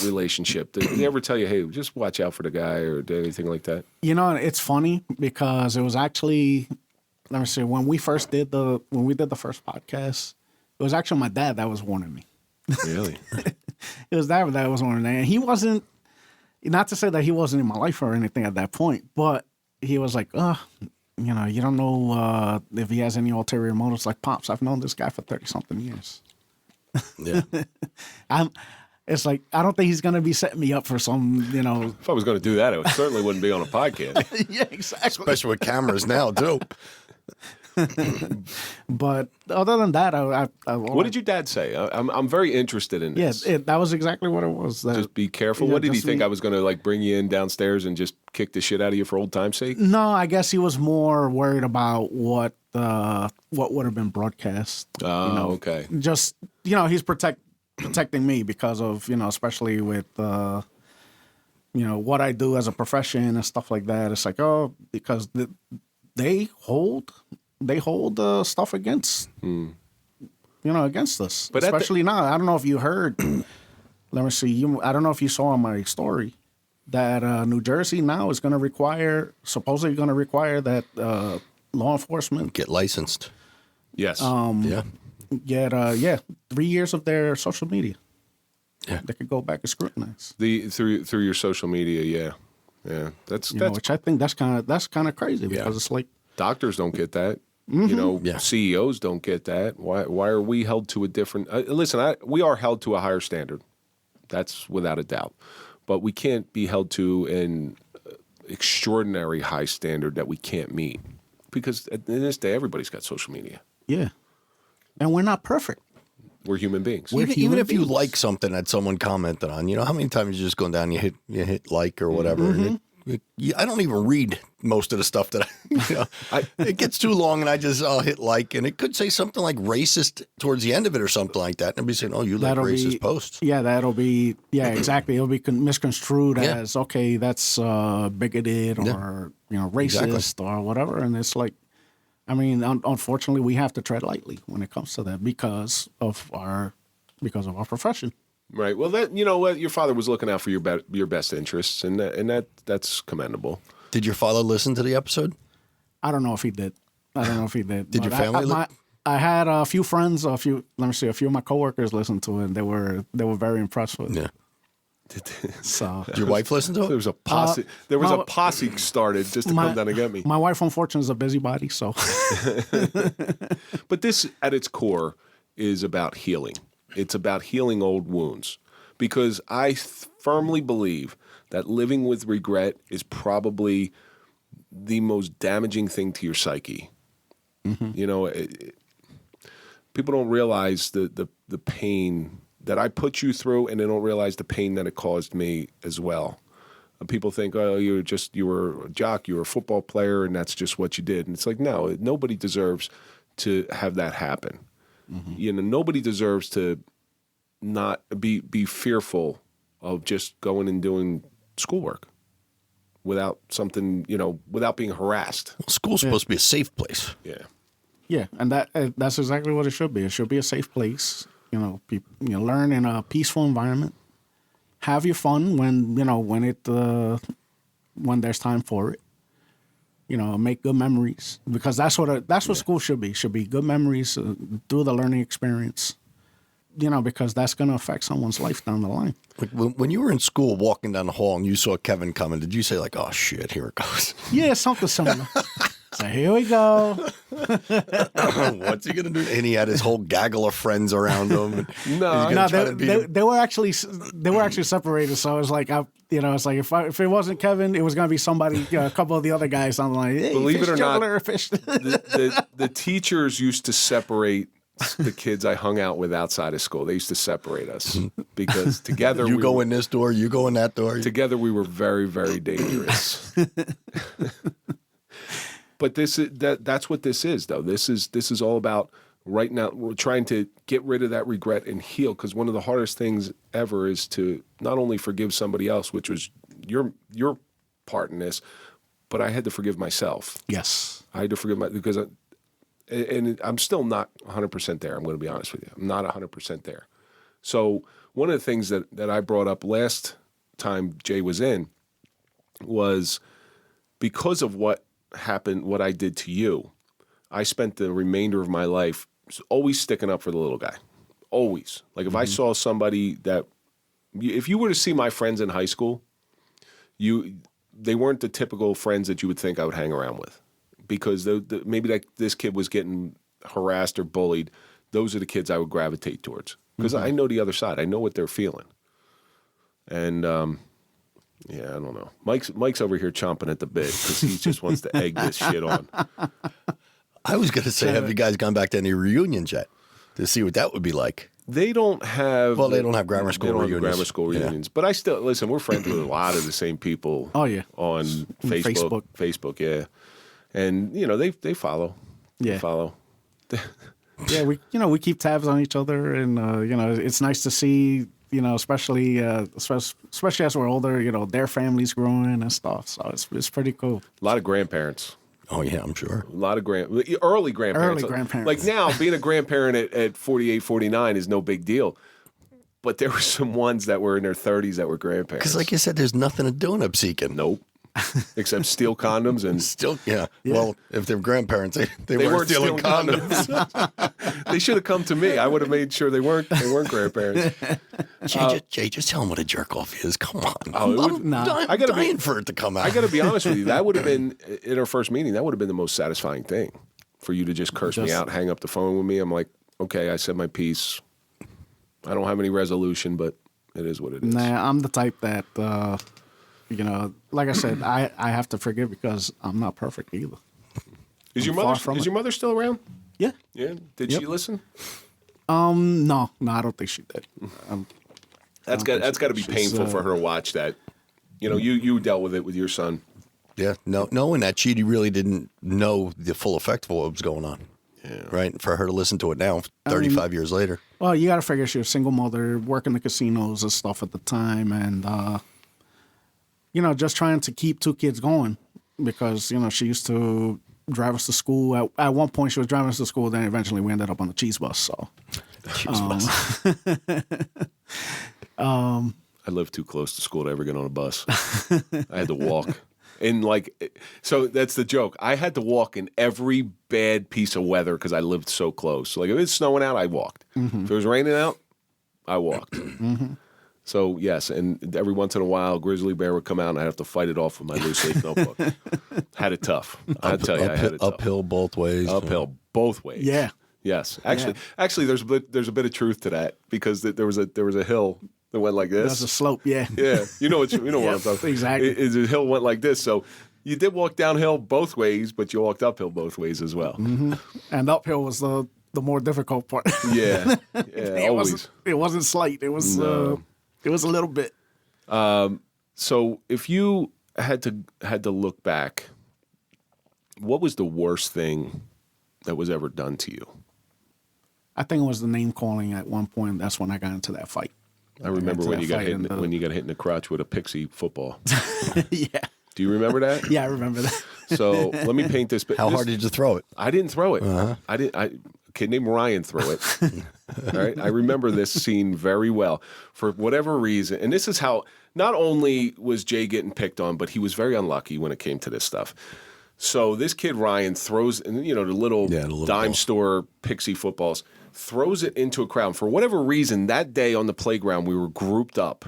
relationship? Did they ever tell you, hey, just watch out for the guy, or anything like that? It's funny because it was actually. Let me see. When we did the first podcast, it was actually my dad that was warning me. Really? It was that was warning me, and he wasn't. Not to say that he wasn't in my life or anything at that point, but he was like, you don't know if he has any ulterior motives. Like, Pops, I've known this guy for 30-something years. Yeah. It's like, I don't think he's going to be setting me up for some, If I was going to do that, it certainly wouldn't be on a podcast. Yeah, exactly. Especially with cameras now, too. But other than that, what did your dad say? I'm very interested in this. Yeah, that was exactly what it was. Just be careful. What did he think? I was going to bring you in downstairs and just kick the shit out of you for old time's sake? No, I guess he was more worried about what would have been broadcast. Oh, okay. what I do as a profession and stuff like that. It's like, oh, because they hold stuff against against us, but especially now. I don't know if you heard. Let me see. I don't know if you saw on my story that New Jersey now is supposedly going to require that law enforcement get licensed. Yes. Get 3 years of their social media. Yeah, they could go back and scrutinize through your social media. Yeah. That's which I think that's kind of crazy because it's like doctors don't get that. CEOs don't get that. Why are we held to a different? Listen, we are held to a higher standard. That's without a doubt. But we can't be held to an extraordinary high standard that we can't meet because at this day, everybody's got social media. Yeah, and we're not perfect. We're human beings. Even if you like something that someone commented on, how many times you just go down, you hit like or whatever, and I don't even read most of the stuff that it gets too long, and I'll hit like, and it could say something like racist towards the end of it or something like that, and I'll be saying, "Oh, you like racist posts?" Yeah, exactly. It'll be misconstrued as okay, that's bigoted or racist or whatever, and it's like. I mean, unfortunately, we have to tread lightly when it comes to that because of our profession. Right. Well, that what your father was looking out for your best interests, and that's commendable. Did your father listen to the episode? I don't know if he did. Did your family? I had a few friends, a few of my coworkers listened to it, and they were very impressed with it. Yeah. So did your wife listen to it? There was a posse. A posse started just to come down and get me. My wife, unfortunately, is a busybody. So, but this, at its core, is about healing. It's about healing old wounds, because I firmly believe that living with regret is probably the most damaging thing to your psyche. Mm-hmm. People don't realize the pain that I put you through, and they don't realize the pain that it caused me as well. People think, oh, you were a jock, you were a football player, and that's just what you did. And it's like, no, nobody deserves to have that happen. Mm-hmm. Nobody deserves to not be fearful of just going and doing schoolwork without something, without being harassed. Well, school's supposed to be a safe place. Yeah. Yeah, and that's exactly what it should be. It should be a safe place. People, learn in a peaceful environment. Have your fun when there's time for it. Make good memories, because that's what school should be. Should be good memories through the learning experience. Because that's going to affect someone's life down the line. When you were in school, walking down the hall, and you saw Kevin coming, did you say like, "Oh shit, here it goes"? Yeah, something similar. So here we go. What's he gonna do? And he had his whole gaggle of friends around him. They were actually separated. So it was like, it's like if it wasn't Kevin, it was gonna be somebody, a couple of the other guys. I'm like, hey, believe it or not, the teachers used to separate the kids I hung out with outside of school. They used to separate us because together you go in this door, you go in that door. Together we were very, very dangerous. But that's what this is, though. This is all about right now. We're trying to get rid of that regret and heal, because one of the hardest things ever is to not only forgive somebody else, which was your part in this, but I had to forgive myself. Yes, I had to forgive because I'm still not 100% there. I'm going to be honest with you. I'm not 100% there. So one of the things that I brought up last time Jay was in was because of what happened, what I did to you, I spent the remainder of my life always sticking up for the little guy. Always. Like if I saw somebody if you were to see my friends in high school, they weren't the typical friends that you would think I would hang around with, because maybe this kid was getting harassed or bullied. Those are the kids I would gravitate towards, because I know the other side. I know what they're feeling. And yeah, I don't know. Mike's over here chomping at the bit because he just wants to egg this shit on. I was going to say, have you guys gone back to any reunions yet to see what that would be like? They don't have. Well, they don't have grammar school reunions. But I still listen. We're friends with a lot of the same people. Oh yeah, on Facebook, yeah, and they follow. Yeah, they follow. Yeah, we keep tabs on each other, and it's nice to see especially as we're older, their family's growing and stuff. So it's pretty cool. A lot of grandparents. Oh, yeah, I'm sure. A lot of early grandparents. Early grandparents. Like now, being a grandparent at 48, 49 is no big deal. But there were some ones that were in their 30s that were grandparents. Because like you said, there's nothing to do in Upseeking. Nope. Except steal condoms and... Still, yeah. Well, if they're grandparents, they weren't stealing condoms. They should have come to me. I would have made sure they weren't grandparents. Jay, just tell him what a jerk off is. Come on. I'm dying for it to come out. I got to be honest with you. That would have been, in our first meeting, that would have been the most satisfying thing. For you to just curse me out, hang up the phone with me. I'm like, okay, I said my piece. I don't have any resolution, but it is what it is. Nah, I'm the type that, like I said, I have to forgive because I'm not perfect either. Is your mother still around? Yeah. Yeah. Did she listen? No, I don't think she did. That's got to be painful for her to watch that. You dealt with it with your son. Yeah. No, knowing that she really didn't know the full effect of what was going on. Yeah. Right. For her to listen to it now, 35 years later. Well, you got to figure she was a single mother, working the casinos and stuff at the time, and just trying to keep two kids going because she used to drive us to school. At one point, she was driving us to school. Then eventually, we ended up on the cheese bus. So, I lived too close to school to ever get on a bus. I had to walk. And so that's the joke. I had to walk in every bad piece of weather because I lived so close. Like if it was snowing out, I walked. Mm-hmm. If it was raining out, I walked. Mm-hmm. So yes, and every once in a while, a grizzly bear would come out, and I'd have to fight it off with my loose leaf notebook. Had it tough. I tell you, I had it tough. Uphill both ways. Uphill both ways. Yeah. Yes. Actually, there's a bit of truth to that because there was a hill. It went like this. That's a slope, yeah. Yeah, what I'm talking about. Exactly. The hill went like this, so you did walk downhill both ways, but you walked uphill both ways as well. Mm-hmm. And uphill was the more difficult part. Yeah, always. It wasn't slight. It was a little bit. So if you had to look back, what was the worst thing that was ever done to you? I think it was the name calling at one point. That's when I got into that fight. I remember when you got hit in the crotch with a pixie football. Yeah. Do you remember that? Yeah, I remember that. So let me paint this. How hard did you throw it? I didn't throw it. Uh-huh. A kid named Ryan threw it. All right. I remember this scene very well. For whatever reason, and this is how not only was Jay getting picked on, but he was very unlucky when it came to this stuff. So this kid Ryan throws, the little dime ball. store pixie footballs, throws it into a crowd. For whatever reason, that day on the playground, we were grouped up,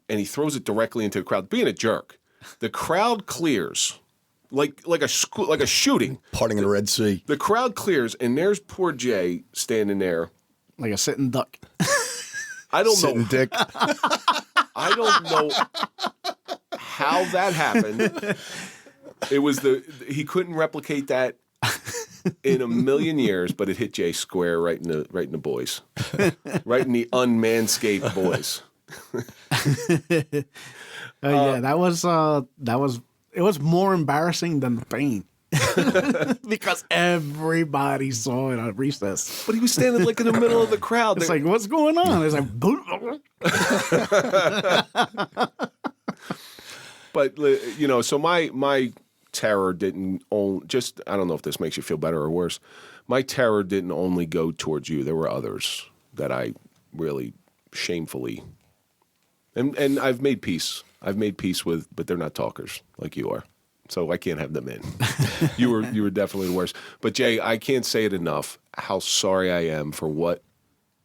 and he throws it directly into the crowd, being a jerk. The crowd clears, like a shooting. Parting in the Red Sea. The crowd clears, and there's poor Jay standing there. Like a sitting duck. I don't sitting know. dick. I don't know how that happened. It was he couldn't replicate that in a million years, but it hit Jay square right in the boys, right in the unmanscaped boys. It was more embarrassing than the pain because everybody saw it at recess. But he was standing like in the middle of the crowd. It's like, what's going on? It's like, but so my terror didn't only I don't know if this makes you feel better or worse. My terror didn't only go towards you. There were others that I really shamefully, and I've made peace. I've made peace with, but they're not talkers like you are. So I can't have them in. You were definitely the worst. But Jay, I can't say it enough how sorry I am for what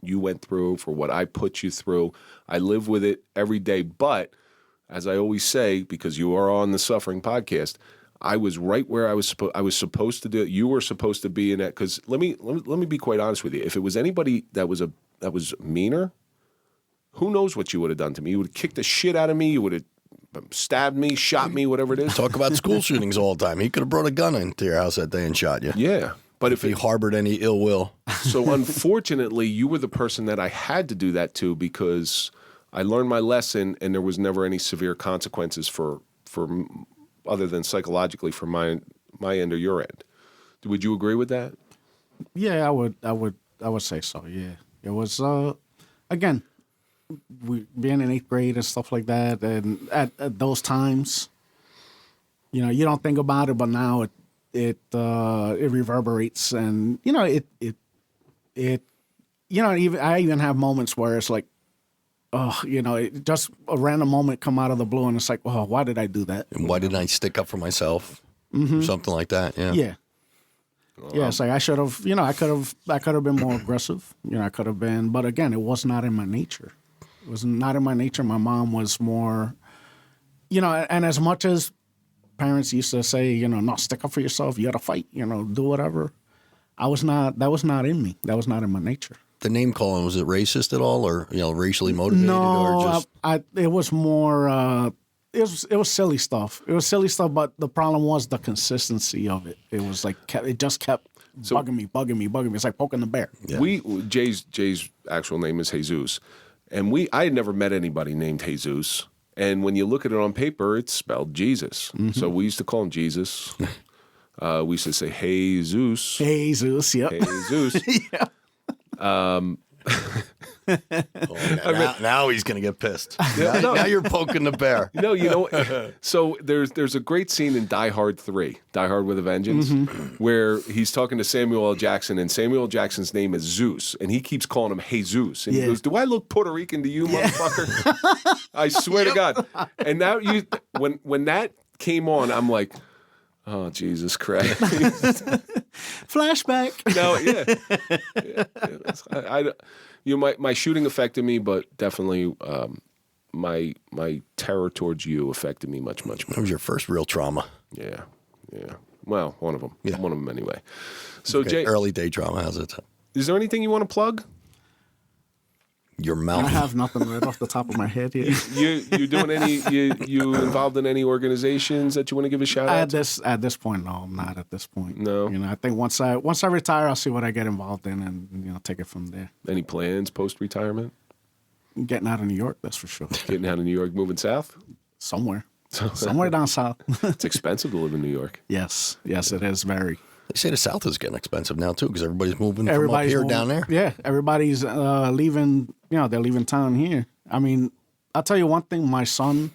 you went through, for what I put you through. I live with it every day. But as I always say, because you are on the Suffering Podcast, I was right where I was supposed to do. You were supposed to be in that. Because let me be quite honest with you. If it was anybody that was meaner, who knows what you would have done to me? You would have kicked the shit out of me. You would have stabbed me, shot me, whatever it is. Talk about school shootings all the time. He could have brought a gun into your house that day and shot you. Yeah. But if he harbored any ill will. So unfortunately, you were the person that I had to do that to because I learned my lesson and there was never any severe consequences for other than psychologically from my end or your end. Would you agree with that? Yeah, I would say so. Yeah. It was again, being in 8th grade and stuff like that, and at those times, you know, you don't think about it, but now it reverberates, and you know, you know, I even have moments where it's like, oh, you know, it just a random moment come out of the blue, and it's like, oh, why did I do that? And why didn't I stick up for myself? Something like that. Yeah. Yeah. Yeah, it's like I should have, you know, I could have been more aggressive. You know, I could have been, but again, it was not in my nature. It was not in my nature. My mom was more, you know, and as much as parents used to say, you know, no, stick up for yourself, you got to fight, you know, do whatever. That was not in me. That was not in my nature. The name calling, was it racist at all, or, you know, racially motivated? No, or just... it was more. It was silly stuff. It was silly stuff, but the problem was the consistency of it. It was like it just kept bugging me. It's like poking the bear. Yeah. Jay's actual name is Jesus, and I had never met anybody named Jesus. And when you look at it on paper, it's spelled Jesus. So we used to call him Jesus. We used to say, "Hey Zeus." Hey Zeus. Yep. Hey Zeus. Yeah. Now he's going to get pissed. Now you're poking the bear. No, you know, so there's a great scene in Die Hard 3, Die Hard with a Vengeance, where he's talking to Samuel L. Jackson, and Samuel L. Jackson's name is Zeus, and he keeps calling him Jesus. And he goes, "Do I look Puerto Rican to you, motherfucker?" I swear to God. And now when that came on, I'm like, oh, Jesus Christ. Flashback. No, yeah. My shooting affected me, but definitely my terror towards you affected me much, much more. That was your first real trauma. Yeah. Well, one of them. Yeah. One of them anyway. So, okay. Jay, early day trauma. How's it? Is there anything you want to plug? Your mouth. I have nothing right off the top of my head here. You doing any? You involved in any organizations that you want to give a shout out? At this point, no, I'm not at this point. No. You know, I think once I retire, I'll see what I get involved in, and you know, take it from there. Any plans post retirement? Getting out of New York, that's for sure. Getting out of New York, moving south? Somewhere down south. It's expensive to live in New York. Yes, it is very. They say the South is getting expensive now too, because everybody's moving from up here down there. Yeah, everybody's leaving. You know, they're leaving town here. I mean, I'll tell you one thing. My son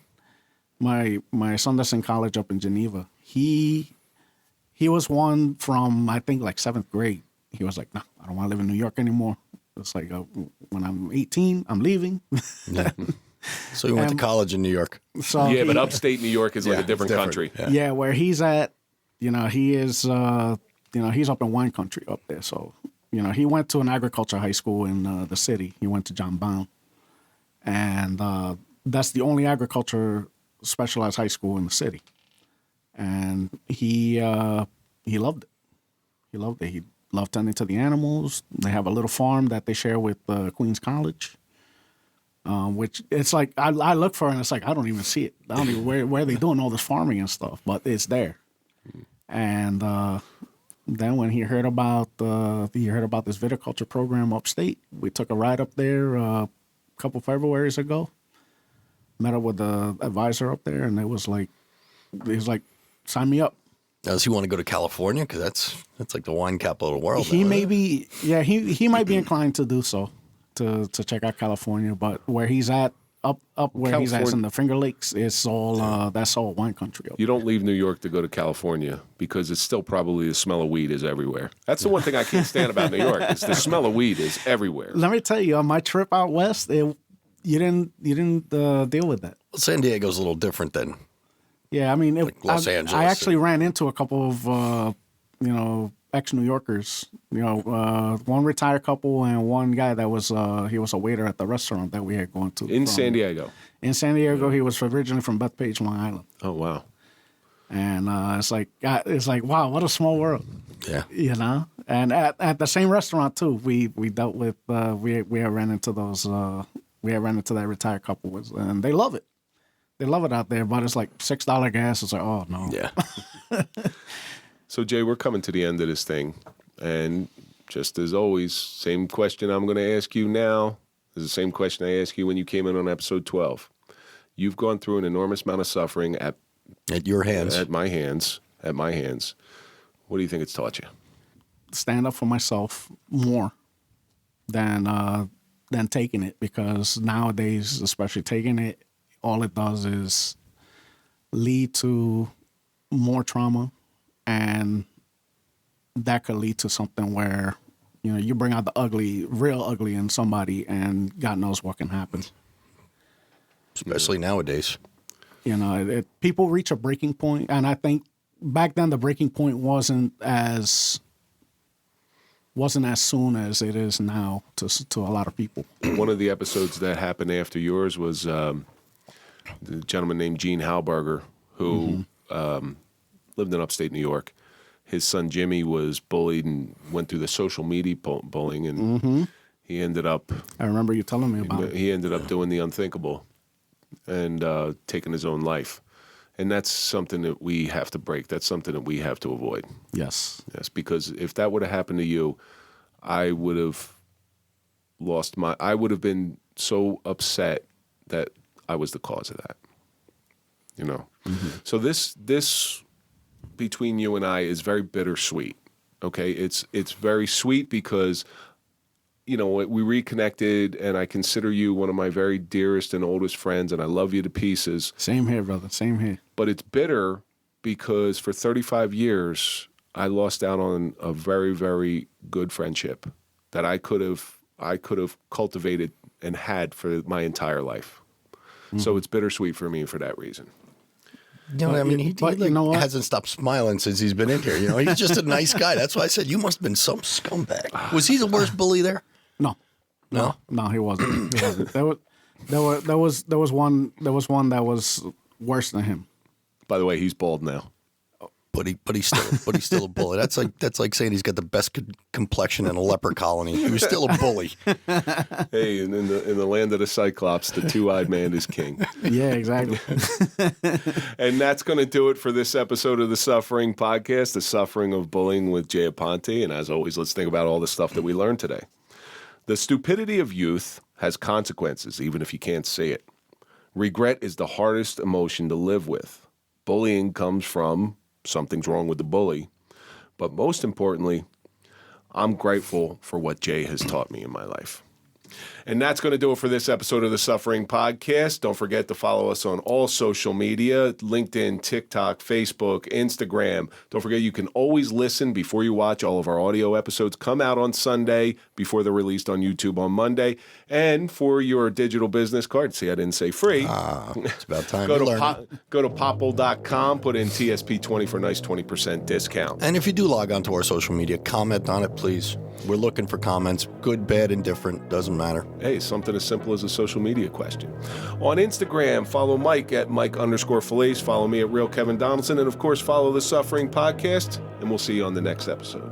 that's in college up in Geneva, he was one from, I think, like 7th grade. He was like, no, I don't want to live in New York anymore. It's like, when I'm 18, I'm leaving. Yeah. So he went to college in New York. So yeah, but upstate New York is like a different country. Yeah, where he's at, you know, he is, he's up in wine country up there. So, you know, he went to an agriculture high school in the city. He went to John Bound. And that's the only agriculture specialized high school in the city. And he loved it. He loved it. He loved tending to the animals. They have a little farm that they share with Queens College. Which it's like, I look for it and it's like, I don't even see it. I don't even where they doing all this farming and stuff, but it's there. And then when he heard about this viticulture program upstate, we took a ride up there a couple Februarys ago. Met up with the advisor up there, and he was like, sign me up. Now, does he want to go to California? Because that's like the wine capital of the world. He may be, he might be inclined to do so, to check out California. But where he's at, up where he's at in the Finger Lakes, it's all that's all wine country. You don't leave New York to go to California because it's still probably the smell of weed is everywhere. That's the one thing I can't stand about New York. Is the smell of weed is everywhere. Let me tell you, on my trip out west, you didn't deal with that. Well, San Diego's a little different than. Yeah, I mean, like Los Angeles. I actually ran into a couple of ex-New Yorkers. One retired couple and one guy that was he was a waiter at the restaurant that we had gone to in San Diego. In San Diego, he was originally from Bethpage, Long Island. Oh wow! And it's like wow, what a small world. Yeah, you know. And at the same restaurant too, we dealt with we had ran into those we had ran into that retired couple, and they love it. They love it out there, but it's like $6 gas. It's like, oh no. Yeah. So Jay, we're coming to the end of this thing, and just as always, same question I'm going to ask you now is the same question I asked you when you came in on episode 12. You've gone through an enormous amount of suffering at your hands, at my hands. What do you think it's taught you? Stand up for myself more than than taking it, because nowadays, especially taking it, all it does is lead to more trauma, and that could lead to something where, you bring out the ugly, real ugly in somebody, and God knows what can happen. Especially nowadays. People reach a breaking point, and I think back then the breaking point wasn't as soon as it is now to a lot of people. One of the episodes that happened after yours was the gentleman named Gene Halberger, who lived in upstate New York. His son Jimmy was bullied and went through the social media bullying, and he ended up... I remember you telling me about it. He ended up doing the unthinkable and taking his own life. And that's something that we have to break. That's something that we have to avoid. Yes. Yes, because if that would have happened to you, I would have I would have been so upset that I was the cause of that. So this between you and I is very bittersweet. Okay? It's very sweet because we reconnected, and I consider you one of my very dearest and oldest friends, and I love you to pieces. Same here, brother. Same here. But it's bitter because for 35 years, I lost out on a very, very good friendship that I could have cultivated and had for my entire life. So it's bittersweet for me for that reason. He hasn't stopped smiling since he's been in here. He's just a nice guy. That's why I said you must have been some scumbag. Was he the worst bully there? No, he wasn't. He wasn't. There was one that was worse than him. By the way, he's bald now. But he's still a bully. That's like saying he's got the best complexion in a leper colony. He was still a bully. Hey, in the land of the Cyclops, the two-eyed man is king. Yeah, exactly. And that's going to do it for this episode of the Suffering Podcast, The Suffering of Bullying with Jay Aponte. And as always, let's think about all the stuff that we learned today. The stupidity of youth has consequences, even if you can't see it. Regret is the hardest emotion to live with. Bullying comes from something's wrong with the bully. But most importantly, I'm grateful for what Jay has taught me in my life. And that's going to do it for this episode of the Suffering Podcast. Don't forget to follow us on all social media, LinkedIn, TikTok, Facebook, Instagram. Don't forget you can always listen before you watch. All of our audio episodes come out on Sunday before they're released on YouTube on Monday. And for your digital business card, see, I didn't say free. It's about time go to popple.com, put in TSP20 for a nice 20% discount. And if you do log on to our social media, comment on it, please. We're looking for comments, good, bad, indifferent, doesn't matter. Hey, something as simple as a social media question. On Instagram, follow Mike at Mike_Failace. Follow me at Real Kevin Donaldson. And, of course, follow The Suffering Podcast. And we'll see you on the next episode.